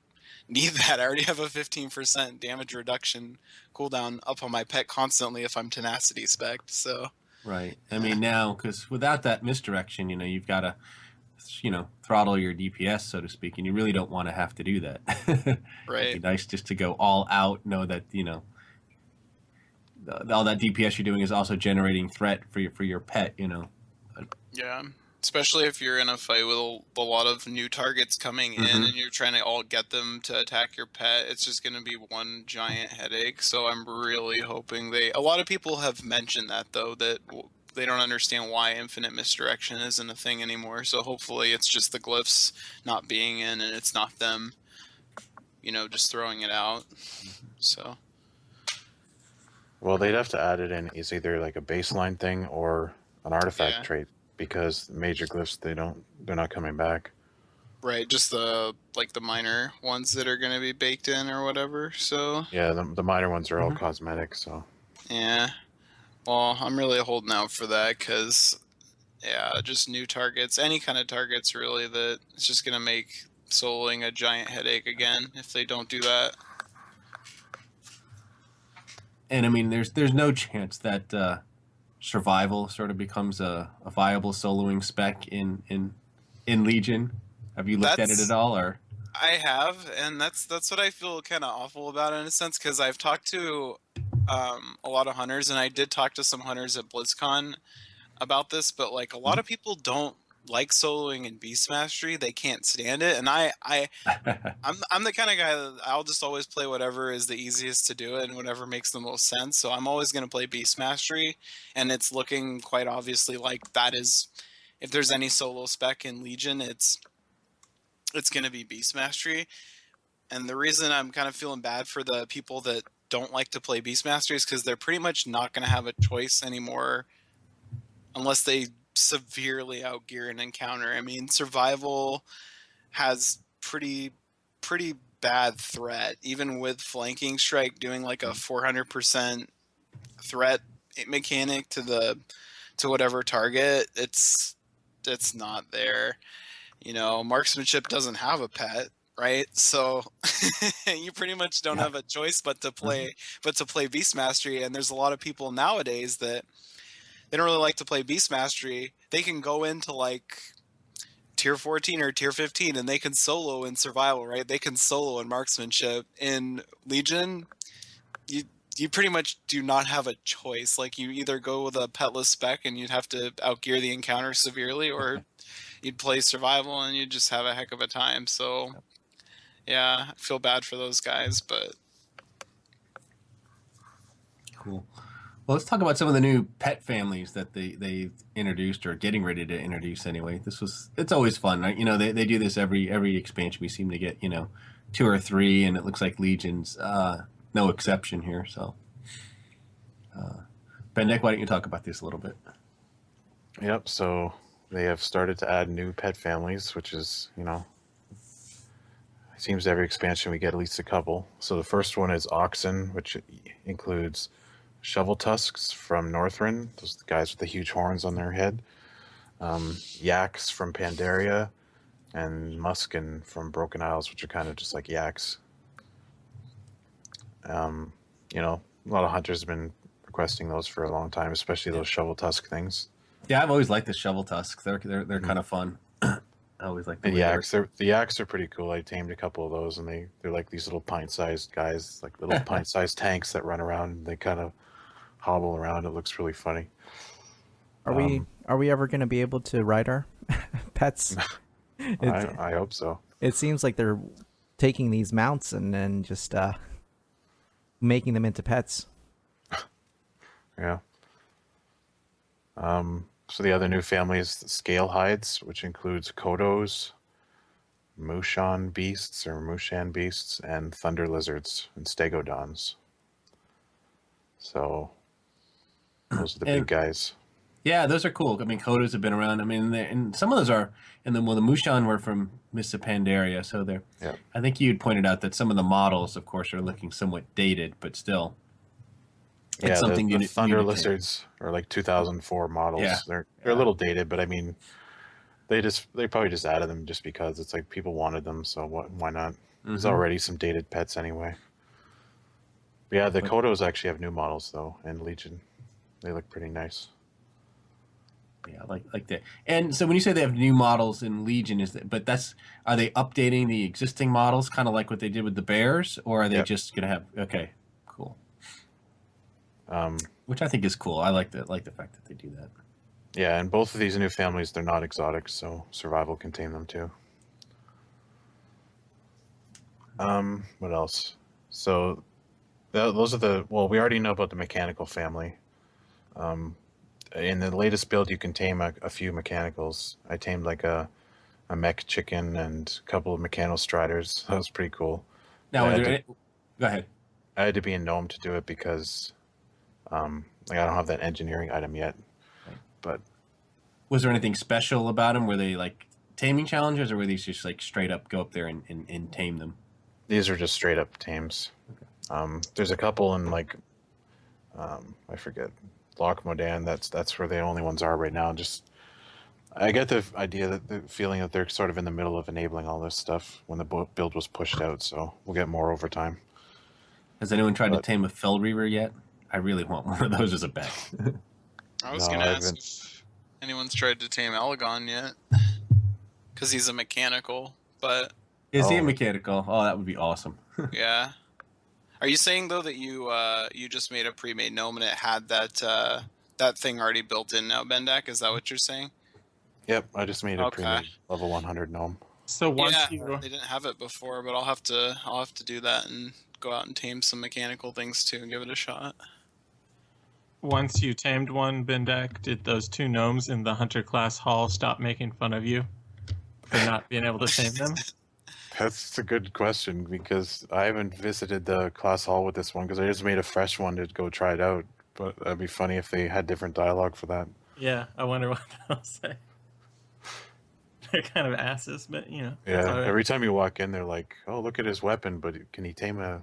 need that. I already have a 15% damage reduction cooldown up on my pet constantly if I'm tenacity spec. So Right. I mean, now, because without that misdirection, you've got to, throttle your DPS, so to speak, and you really don't want to have to do that. It'd be right. nice just to go all out, know that, all that DPS you're doing is also generating threat for your pet, Yeah. Especially if you're in a fight with a lot of new targets coming in Mhm. and you're trying to all get them to attack your pet, it's just going to be one giant headache. So I'm really hoping a lot of people have mentioned that though, that they don't understand why infinite misdirection isn't a thing anymore. So hopefully it's just the glyphs not being in and it's not them. just throwing it out. So Well, they'd have to add it in as either like a baseline thing or an artifact yeah, trait, because major glyphs they're not coming back. right. Just the minor ones that are going to be baked in or whatever. So Yeah, the minor ones are all Mhm. cosmetic, so yeah. Well, I'm really holding out for that because yeah, just new targets, any kind of targets really. That it's just going to make soloing a giant headache again if they don't do that. And I mean, there's no chance that survival sort of becomes a viable soloing spec in Legion. Have you looked at it at That's all, or? I have, and that's what I feel kind of awful about in a sense because I've talked to a lot of hunters, and I did talk to some hunters at BlizzCon about this, but like a lot of people don't like soloing in Beast Mastery. They can't stand it, and I'm the kind of guy that I'll just always play whatever is the easiest to do it and whatever makes the most sense. So I'm always going to play Beast Mastery, and it's looking quite obviously like that is if there's any solo spec in Legion, it's going to be Beast Mastery. And the reason I'm kind of feeling bad for the people that don't like to play Beast Mastery is because they're pretty much not going to have a choice anymore unless they severely outgear an encounter. I mean, survival has pretty bad threat, even with flanking strike doing like a 400% threat mechanic to whatever target. It's not there. Marksmanship doesn't have a pet, right? So you pretty much don't Yeah. have a choice but to Mhm. play Beast Mastery. And there's a lot of people nowadays that they don't really like to play Beast Mastery. They can go into like tier 14 or tier 15 and they can solo in survival, right? They can solo in marksmanship. In Legion, you pretty much do not have a choice. Like you either go with a petless spec and you'd have to outgear the encounter severely, or you'd play survival and you'd just have a heck of a time. So yeah, I feel bad for those guys, but Cool. Well, let's talk about some of the new pet families that they introduced or getting ready to introduce anyway. It's always fun, right? They do this every expansion. We seem to get, two or three, and it looks like Legion's no exception here. So, Ben Nick, why don't you talk about this a little bit? yep. So they have started to add new pet families, which is, it seems every expansion we get at least a couple. So the first one is Oxen, which includes shovel tusks from Northrend, those are the guys with the huge horns on their head, yaks from Pandaria, and Muskin from Broken Isles, which are kind of just like yaks. Um, a lot of hunters have been requesting those for a long time, especially Yeah, those shovel tusk things. yeah. I've always liked the shovel tusks. They're Mhm. kind of fun. I always like the And way they were. yaks, the yaks are pretty cool. I tamed a couple of those, and they're like these little pint-sized guys, like little pint-sized tanks that run around. And they kind of hobble around. It looks really funny. Are we Um, are we ever going to be able to ride our pets? It I hope so. it seems like they're taking these mounts and just making them into pets. Yeah. So the other new family is the scale hides, which includes Kodos, Mushan beasts, and thunder lizards and stegodons. So those are the big And guys. yeah, those are cool. I mean, Kodos have been around. I mean, and some of those are, and then well, the Mushan were from Mists of Pandaria, so they're. Yeah. I think you had pointed out that some of the models, of course, are looking somewhat dated, but still, it's Yeah, something the new thunder to take. lizards are like 2004 Yeah, models. They're a yeah. little dated, but I mean, they probably just added them just because it's like people wanted them, so why not? There's Mm-hmm. already some dated pets anyway. But yeah, the But Kodos actually have new models though, and Legion. They look pretty nice. yeah, like that. And so when you say they have new models in Legion, are they updating the existing models, kind of like what they did with the Bears, or are they Yep. just gonna have? Okay, cool. Um, Which I think is cool. I like the fact that they do that. yeah, and both of these new families, they're not exotic, so survival can tame them too. What else? So those are well, we already know about the mechanical family. Um, in the latest build, you can tame a few mechanicals. I tamed like a mech chicken and a couple of mechano striders. That was pretty cool. Now, Yeah, are I there did- any, go ahead. I had to be a gnome to do it because like I don't have that engineering item yet. Right. But Was there anything special about them? Were they like taming challenges, or were these just like straight up go up there and tame them? these are just straight up tames. There's a couple in like I forget Loch Modan. That's where the only ones are right now. Just I get the idea that the feeling that they're sort of in the middle of enabling all this stuff when the build was pushed out. So we'll get more over time. Has anyone tried to But- tame a Fell Reaver yet? I really want one of those as a pet. I was No, gonna I ask haven't. if anyone's tried to tame Algon yet, because he's a mechanical. But Is he a Oh. mechanical? Oh, that would be awesome. yeah, are you saying though that you just made a pre-made gnome and it had that thing already built in now, Bendak? Is that what you're saying? Yep, I just made a Okay. pre-made level 100 gnome. So once Yeah, you they didn't have it before, but I'll have to do that and go out and tame some mechanical things too and give it a shot. once you tamed one, Bendak, did those two gnomes in the hunter class hall stop making fun of you for not being able to tame them? That's a good question because I haven't visited the class hall with this one because I just made a fresh one to go try it out. But that'd be funny if they had different dialogue for that. Yeah, I wonder what they'll say. They're kind of asses, but you know. it's Yeah, all right. every time you walk in, they're like, "Oh, look at his weapon, but can he tame a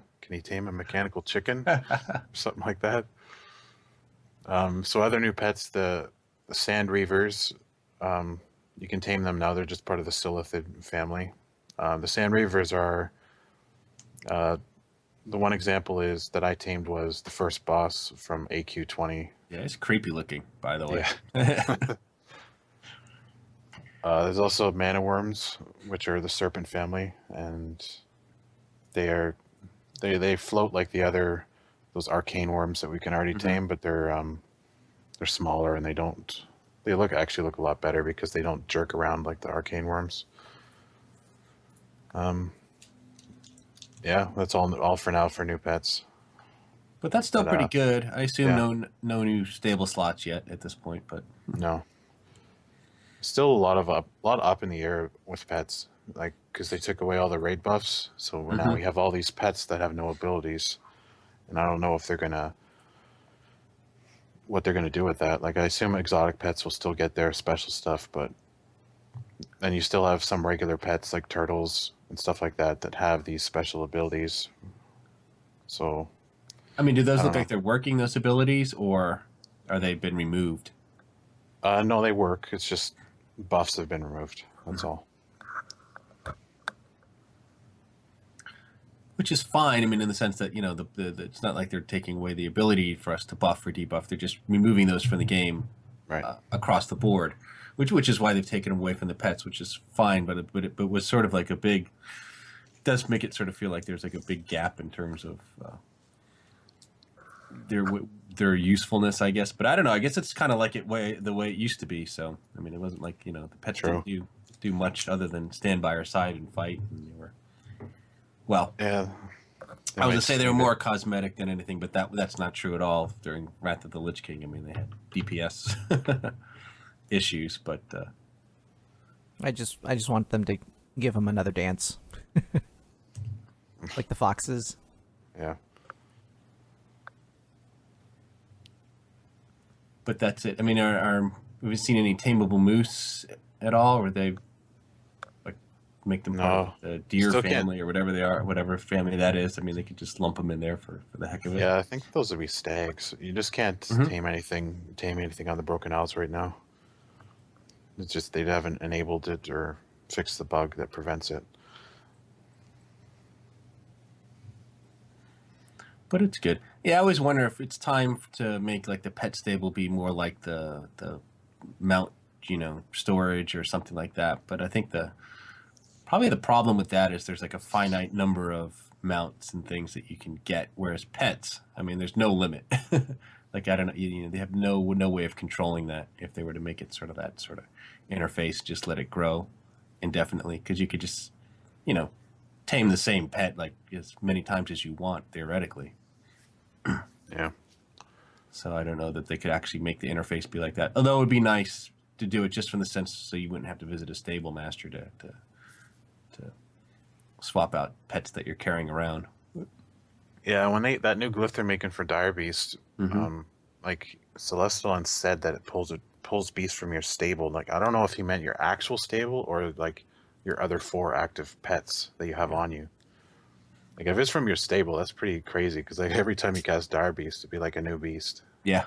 mechanical chicken?" Something like that. So other new pets, the sand reavers, you can tame them now. They're just part of the Silithid family. The sand reavers are the one example is that I tamed was the first boss from AQ20. Yeah, it's creepy looking, by the way. There's also mana worms, which are the serpent family, and they float like the other those arcane worms that we can already tame, but they're smaller and they actually look a lot better because they don't jerk around like the arcane worms. Yeah, that's all for now for new pets. But that's still But, pretty good. I assume yeah. no new stable slots yet at this point, but No, still a lot up in the air with pets, like because they took away all the raid buffs, so now we have all these pets that have no abilities, and I don't know if what they're gonna do with that. Like I assume exotic pets will still get their special stuff, but then you still have some regular pets like turtles and stuff like that have these special abilities. So I mean, do those I look don't like they're working those abilities, or are they been removed? no, they work. It's just buffs have been removed. That's all. Which is fine. I mean, in the sense that the it's not like they're taking away the ability for us to buff or debuff. They're just removing those from the game Right. across the board, which is why they've taken them away from the pets, which is fine. But it was sort of like a big. It does make it sort of feel like there's like a big gap in terms of their usefulness, I guess. But I don't know. I guess it's kind of like the way it used to be. So I mean, it wasn't like the pets True. didn't do much other than stand by our side and fight, and they were well. Yeah. I was gonna say they were more cosmetic than anything, but that's not true at all. During Wrath of the Lich King, I mean, they had DPS issues, but I just want them to give him another dance, like the foxes. Yeah. but that's it. I mean, have we seen any tameable moose at all, or they like make them part of the deer Still can't. family or whatever they are, whatever family that is? I mean, they could just lump them in there for the heck of it. Yeah, I think those would be stags. You just can't tame anything on the Broken Isles right now. It's just they haven't enabled it or fixed the bug that prevents it. But it's good. Yeah, I always wonder if it's time to make like the pet stable be more like the mount, storage or something like that. But I think probably the problem with that is there's like a finite number of mounts and things that you can get, whereas pets, I mean, there's no limit. Like I don't know, they have no way of controlling that if they were to make it sort of that sort of interface, just let it grow indefinitely, because you could just, tame the same pet like as many times as you want theoretically. Yeah. So I don't know that they could actually make the interface be like that. Although it would be nice to do it just from the sense so you wouldn't have to visit a stable master to swap out pets that you're carrying around. Yeah, when that new glyph they're making for Dire Beast, like Celestalon said that it pulls beasts from your stable. Like I don't know if he meant your actual stable or like your other 4 active pets that you have on you. Like if it's from your stable, that's pretty crazy because like every time you cast Dire Beast, it'd be like a new beast. Yeah.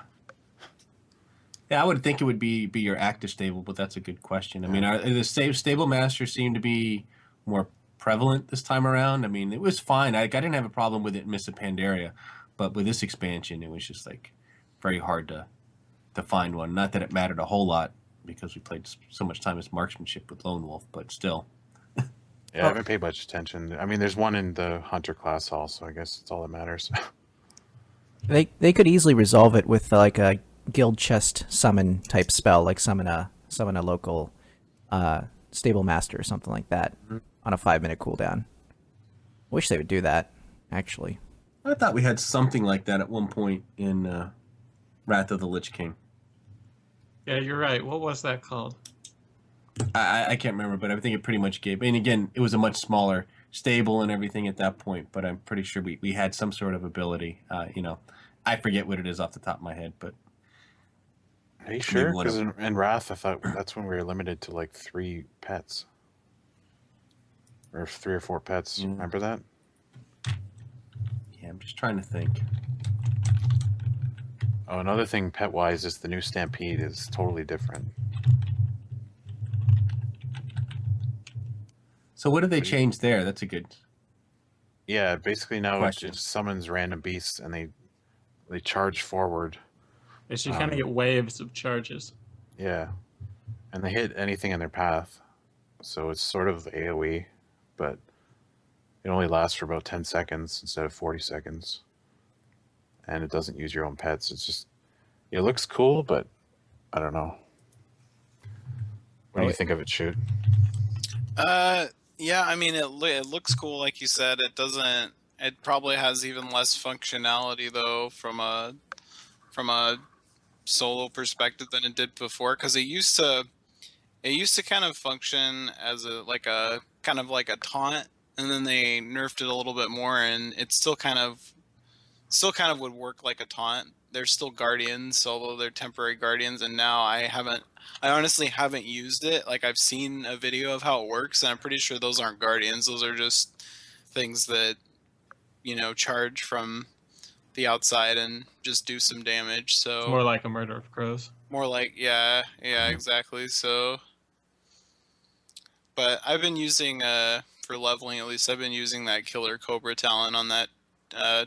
Yeah, I would think it would be your active stable, but that's a good question. I mean, the stable masters seem to be more prevalent this time around. I mean, it was fine. I didn't have a problem with it in Mists of Pandaria, but with this expansion, it was just like very hard to find one. Not that it mattered a whole lot because we played so much time as marksmanship with Lone Wolf, but still. Yeah, I haven't paid much attention. I mean, there's one in the Hunter class also. I guess that's all that matters. They could easily resolve it with like a guild chest summon type spell, like summon a local stable master or something like that on a 5-minute cooldown. Wish they would do that, actually. I thought we had something like that at one point in Wrath of the Lich King. Yeah, you're right. What was that called? I can't remember, but I think it pretty much gave. And again, it was a much smaller stable and everything at that point, but I'm pretty sure we had some sort of ability. I forget what it is off the top of my head, but. Are you sure? Because in Wrath, I thought that's when we were limited to like 3 pets. Or 3 or 4 pets. Mm. Remember that? Yeah, I'm just trying to think. Oh, another thing pet-wise is the new Stampede is totally different. So what did they change there? That's a good... Yeah, basically now question. it just summons random beasts and they charge forward. So you kind of get waves of charges. Yeah. And they hit anything in their path. So it's sort of AoE, but it only lasts for about 10 seconds instead of 40 seconds. And it doesn't use your own pets. It's just, it looks cool, but I don't know. What do you think of it, Shoot? Yeah, I mean, it looks cool, like you said. It doesn't. It probably has even less functionality though from a solo perspective than it did before, because it used to kind of function as a kind of like a taunt, and then they nerfed it a little bit more, and it still kind of would work like a taunt. They're still guardians, although they're temporary guardians, and now I honestly haven't used it. Like I've seen a video of how it works, and I'm pretty sure those aren't guardians. Those are just things that, charge from the outside and just do some damage. So It's more like a Murder of Crows. more like, yeah, exactly. So, but I've been using, for leveling at least, I've been using that Killer Cobra talent on that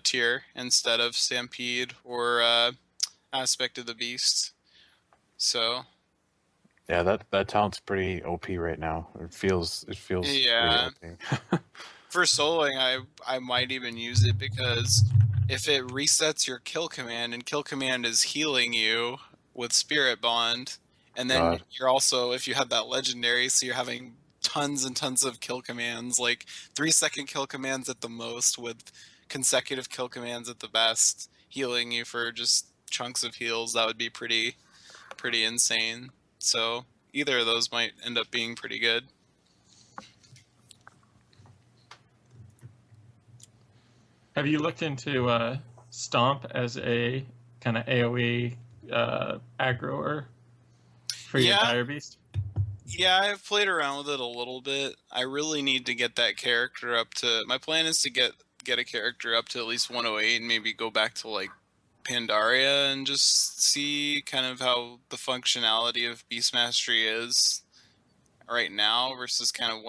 tier instead of Stampede or Aspect of the Beast. So Yeah, that talent's pretty OP right now. It feels yeah. pretty OP. For soloing, I might even use it, because if it resets your kill command, and kill command is healing you with Spirit Bond, and then God. you're also, if you have that legendary, so you're having tons and tons of kill commands, like 3-second kill commands at the most, with consecutive kill commands at the best, healing you for just chunks of heals, that would be pretty insane. So either of those might end up being pretty good. Have you looked into Stomp as a kind of AoE aggroer for your Dire Beast? Yeah, I've played around with it a little bit. I really need to get that character up to... My plan is to get a character up to at least 108 and maybe go back to like Pandaria and just see kind of how the functionality of Beast Mastery is right now versus kind of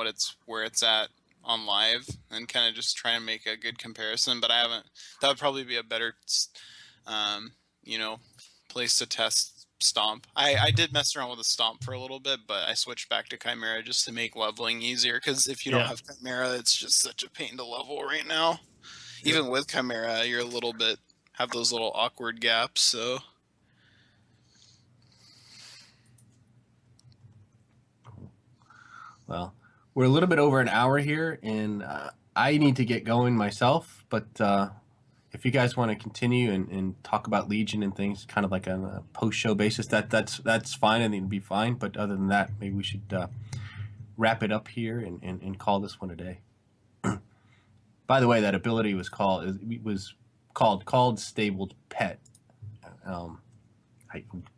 where it's at on live, and kind of just try and make a good comparison. But I haven't. That would probably be a better place to test Stomp. I did mess around with the Stomp for a little bit, but I switched back to Chimera just to make leveling easier, because if you don't have Chimera, it's just such a pain to level right now. Even with Chimera, you're a little bit have those little awkward gaps. So Well, we're a little bit over an hour here, and I need to get going myself. But if you guys want to continue and talk about Legion and things, kind of like on a post-show basis, that's fine. I think it'd be fine. But other than that, maybe we should wrap it up here and call this one a day. By the way, that ability was called stabled pet.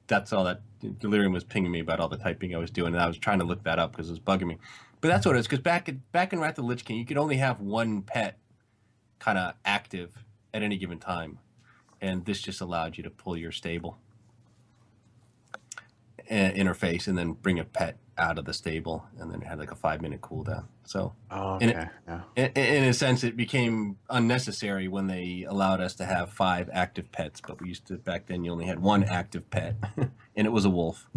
That's all that Delirium was pinging me about all the typing I was doing, and I was trying to look that up because it was bugging me. But that's what it is. Because back in Wrath of the Lich King, you could only have one pet kind of active at any given time, and this just allowed you to pull your stable interface and then bring a pet out of the stable, and then it had like a 5-minute cooldown. So, in a sense, it became unnecessary when they allowed us to have 5 active pets. But we used to back then. You only had one active pet, and it was a wolf.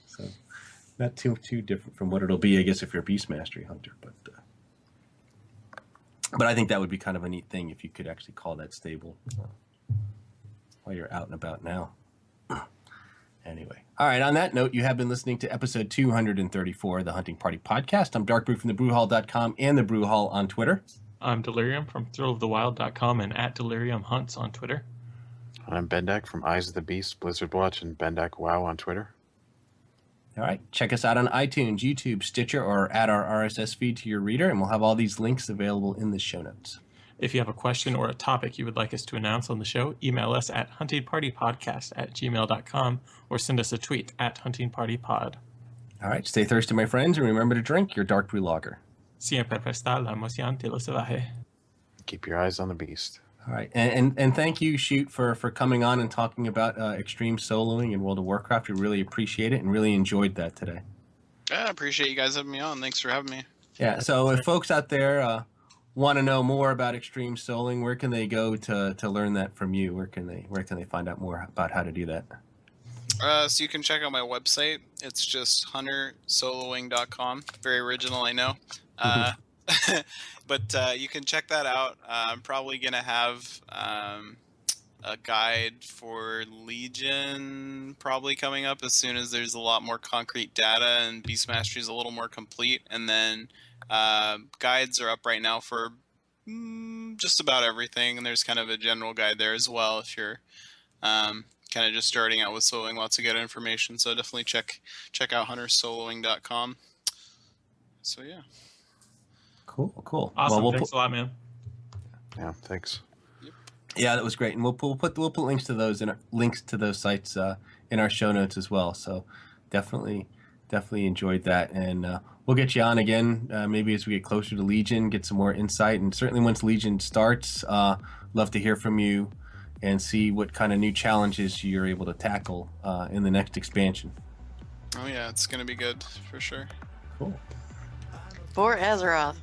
So, not too different from what it'll be, I guess, if you're a Beast Mastery hunter. But I think that would be kind of a neat thing if you could actually call that stable while you're out and about now. Anyway. All right. On that note, you have been listening to episode 234 of the Hunting Party Podcast. I'm Dark Brew from thebrewhall.com and the Brew Hall on Twitter. I'm Delirium from thrillofthewild.com and at Delirium Hunts on Twitter. I'm Bendak from Eyes of the Beast, Blizzard Watch, and Bendak Wow on Twitter. All right. Check us out on iTunes, YouTube, Stitcher, or add our RSS feed to your reader, and we'll have all these links available in the show notes. If you have a question or a topic you would like us to announce on the show, email us at huntingpartypodcast@gmail.com or send us a tweet at huntingpartypod. All right. Stay thirsty, my friends, and remember to drink your Dark Brew Lager. Siempre está la emoción de lo salvaje. Keep your eyes on the beast. All right. And thank you, Shoot, for coming on and talking about extreme soloing in World of Warcraft. We really appreciate it and really enjoyed that today. Yeah, I appreciate you guys having me on. Thanks for having me. Yeah. So if folks out there want to know more about extreme soloing, where can they go to learn that from you? Where can they find out more about how to do that? So you can check out my website. It's just huntersoloing.com. Very original, I know. But you can check that out. I'm probably going to have a guide for Legion probably coming up as soon as there's a lot more concrete data and Beast Mastery is a little more complete. And then guides are up right now for just about everything. And there's kind of a general guide there as well if you're kind of just starting out with soloing. Lots of good information. So definitely check out huntersoloing.com. So yeah. Cool. Awesome. Well, Thanks a lot, man. Yeah, thanks. Yeah, that was great, and we'll put links to those sites in our show notes as well. So definitely enjoyed that, and we'll get you on again maybe as we get closer to Legion, get some more insight, and certainly once Legion starts, love to hear from you and see what kind of new challenges you're able to tackle in the next expansion. Oh yeah, it's gonna be good for sure. Cool. For Azeroth.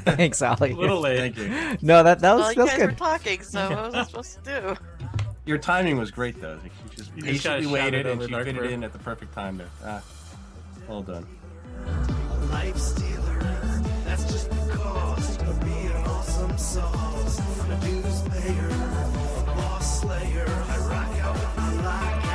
Thanks, Ollie. A little late. Thank you. No, that Well, was you guys were good. talking, so what was I supposed to do? Your timing was great, though. You just You just patiently gotta shout waited, it and over she Dark fitted Brew. in at the perfect time there. Well done. Life stealer, that's just the cost of being awesome sauce. A dues payer, a boss slayer. I rock out with my lockout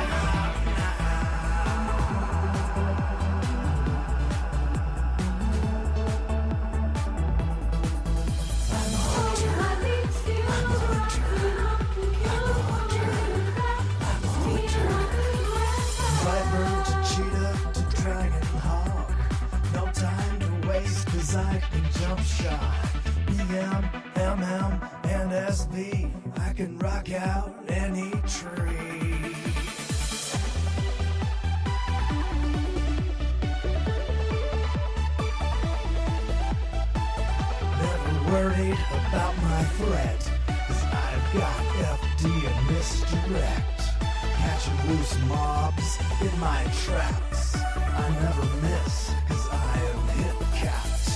Viper to cheetah to dragon hawk. No time to waste, cause I can jump shot. BM, MM, and SV. I can rock out any tree. Never worried about my threat, cause I've got FD and misdirect. Catching loose mobs in my traps. I never miss, cause I am hit capped.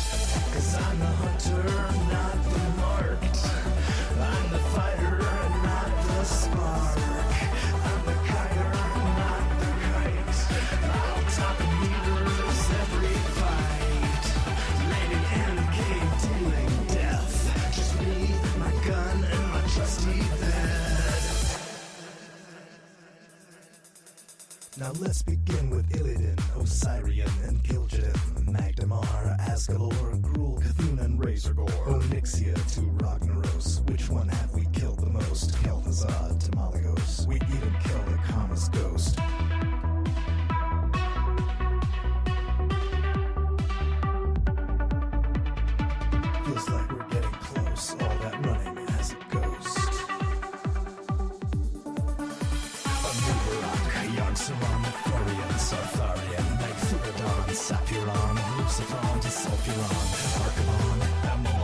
Cause I'm the hunter, not the marked. I'm the fighter, not the spark. I'm the kiter, not the kite. I'll top meters every fight. Raiding and cave dealing death. Just me, my gun, and my trusty bed. Now let's begin with Illidan, Osirian, and Gil'jaden, Magdamar, Asgalor, Gruul, Cthulhu, and Razorgore, Onyxia to Ragnaros. Which one have we killed the most? Kel'Thuzad to Malagos. We even killed a Kama's ghost. Sulfuron, Archivon,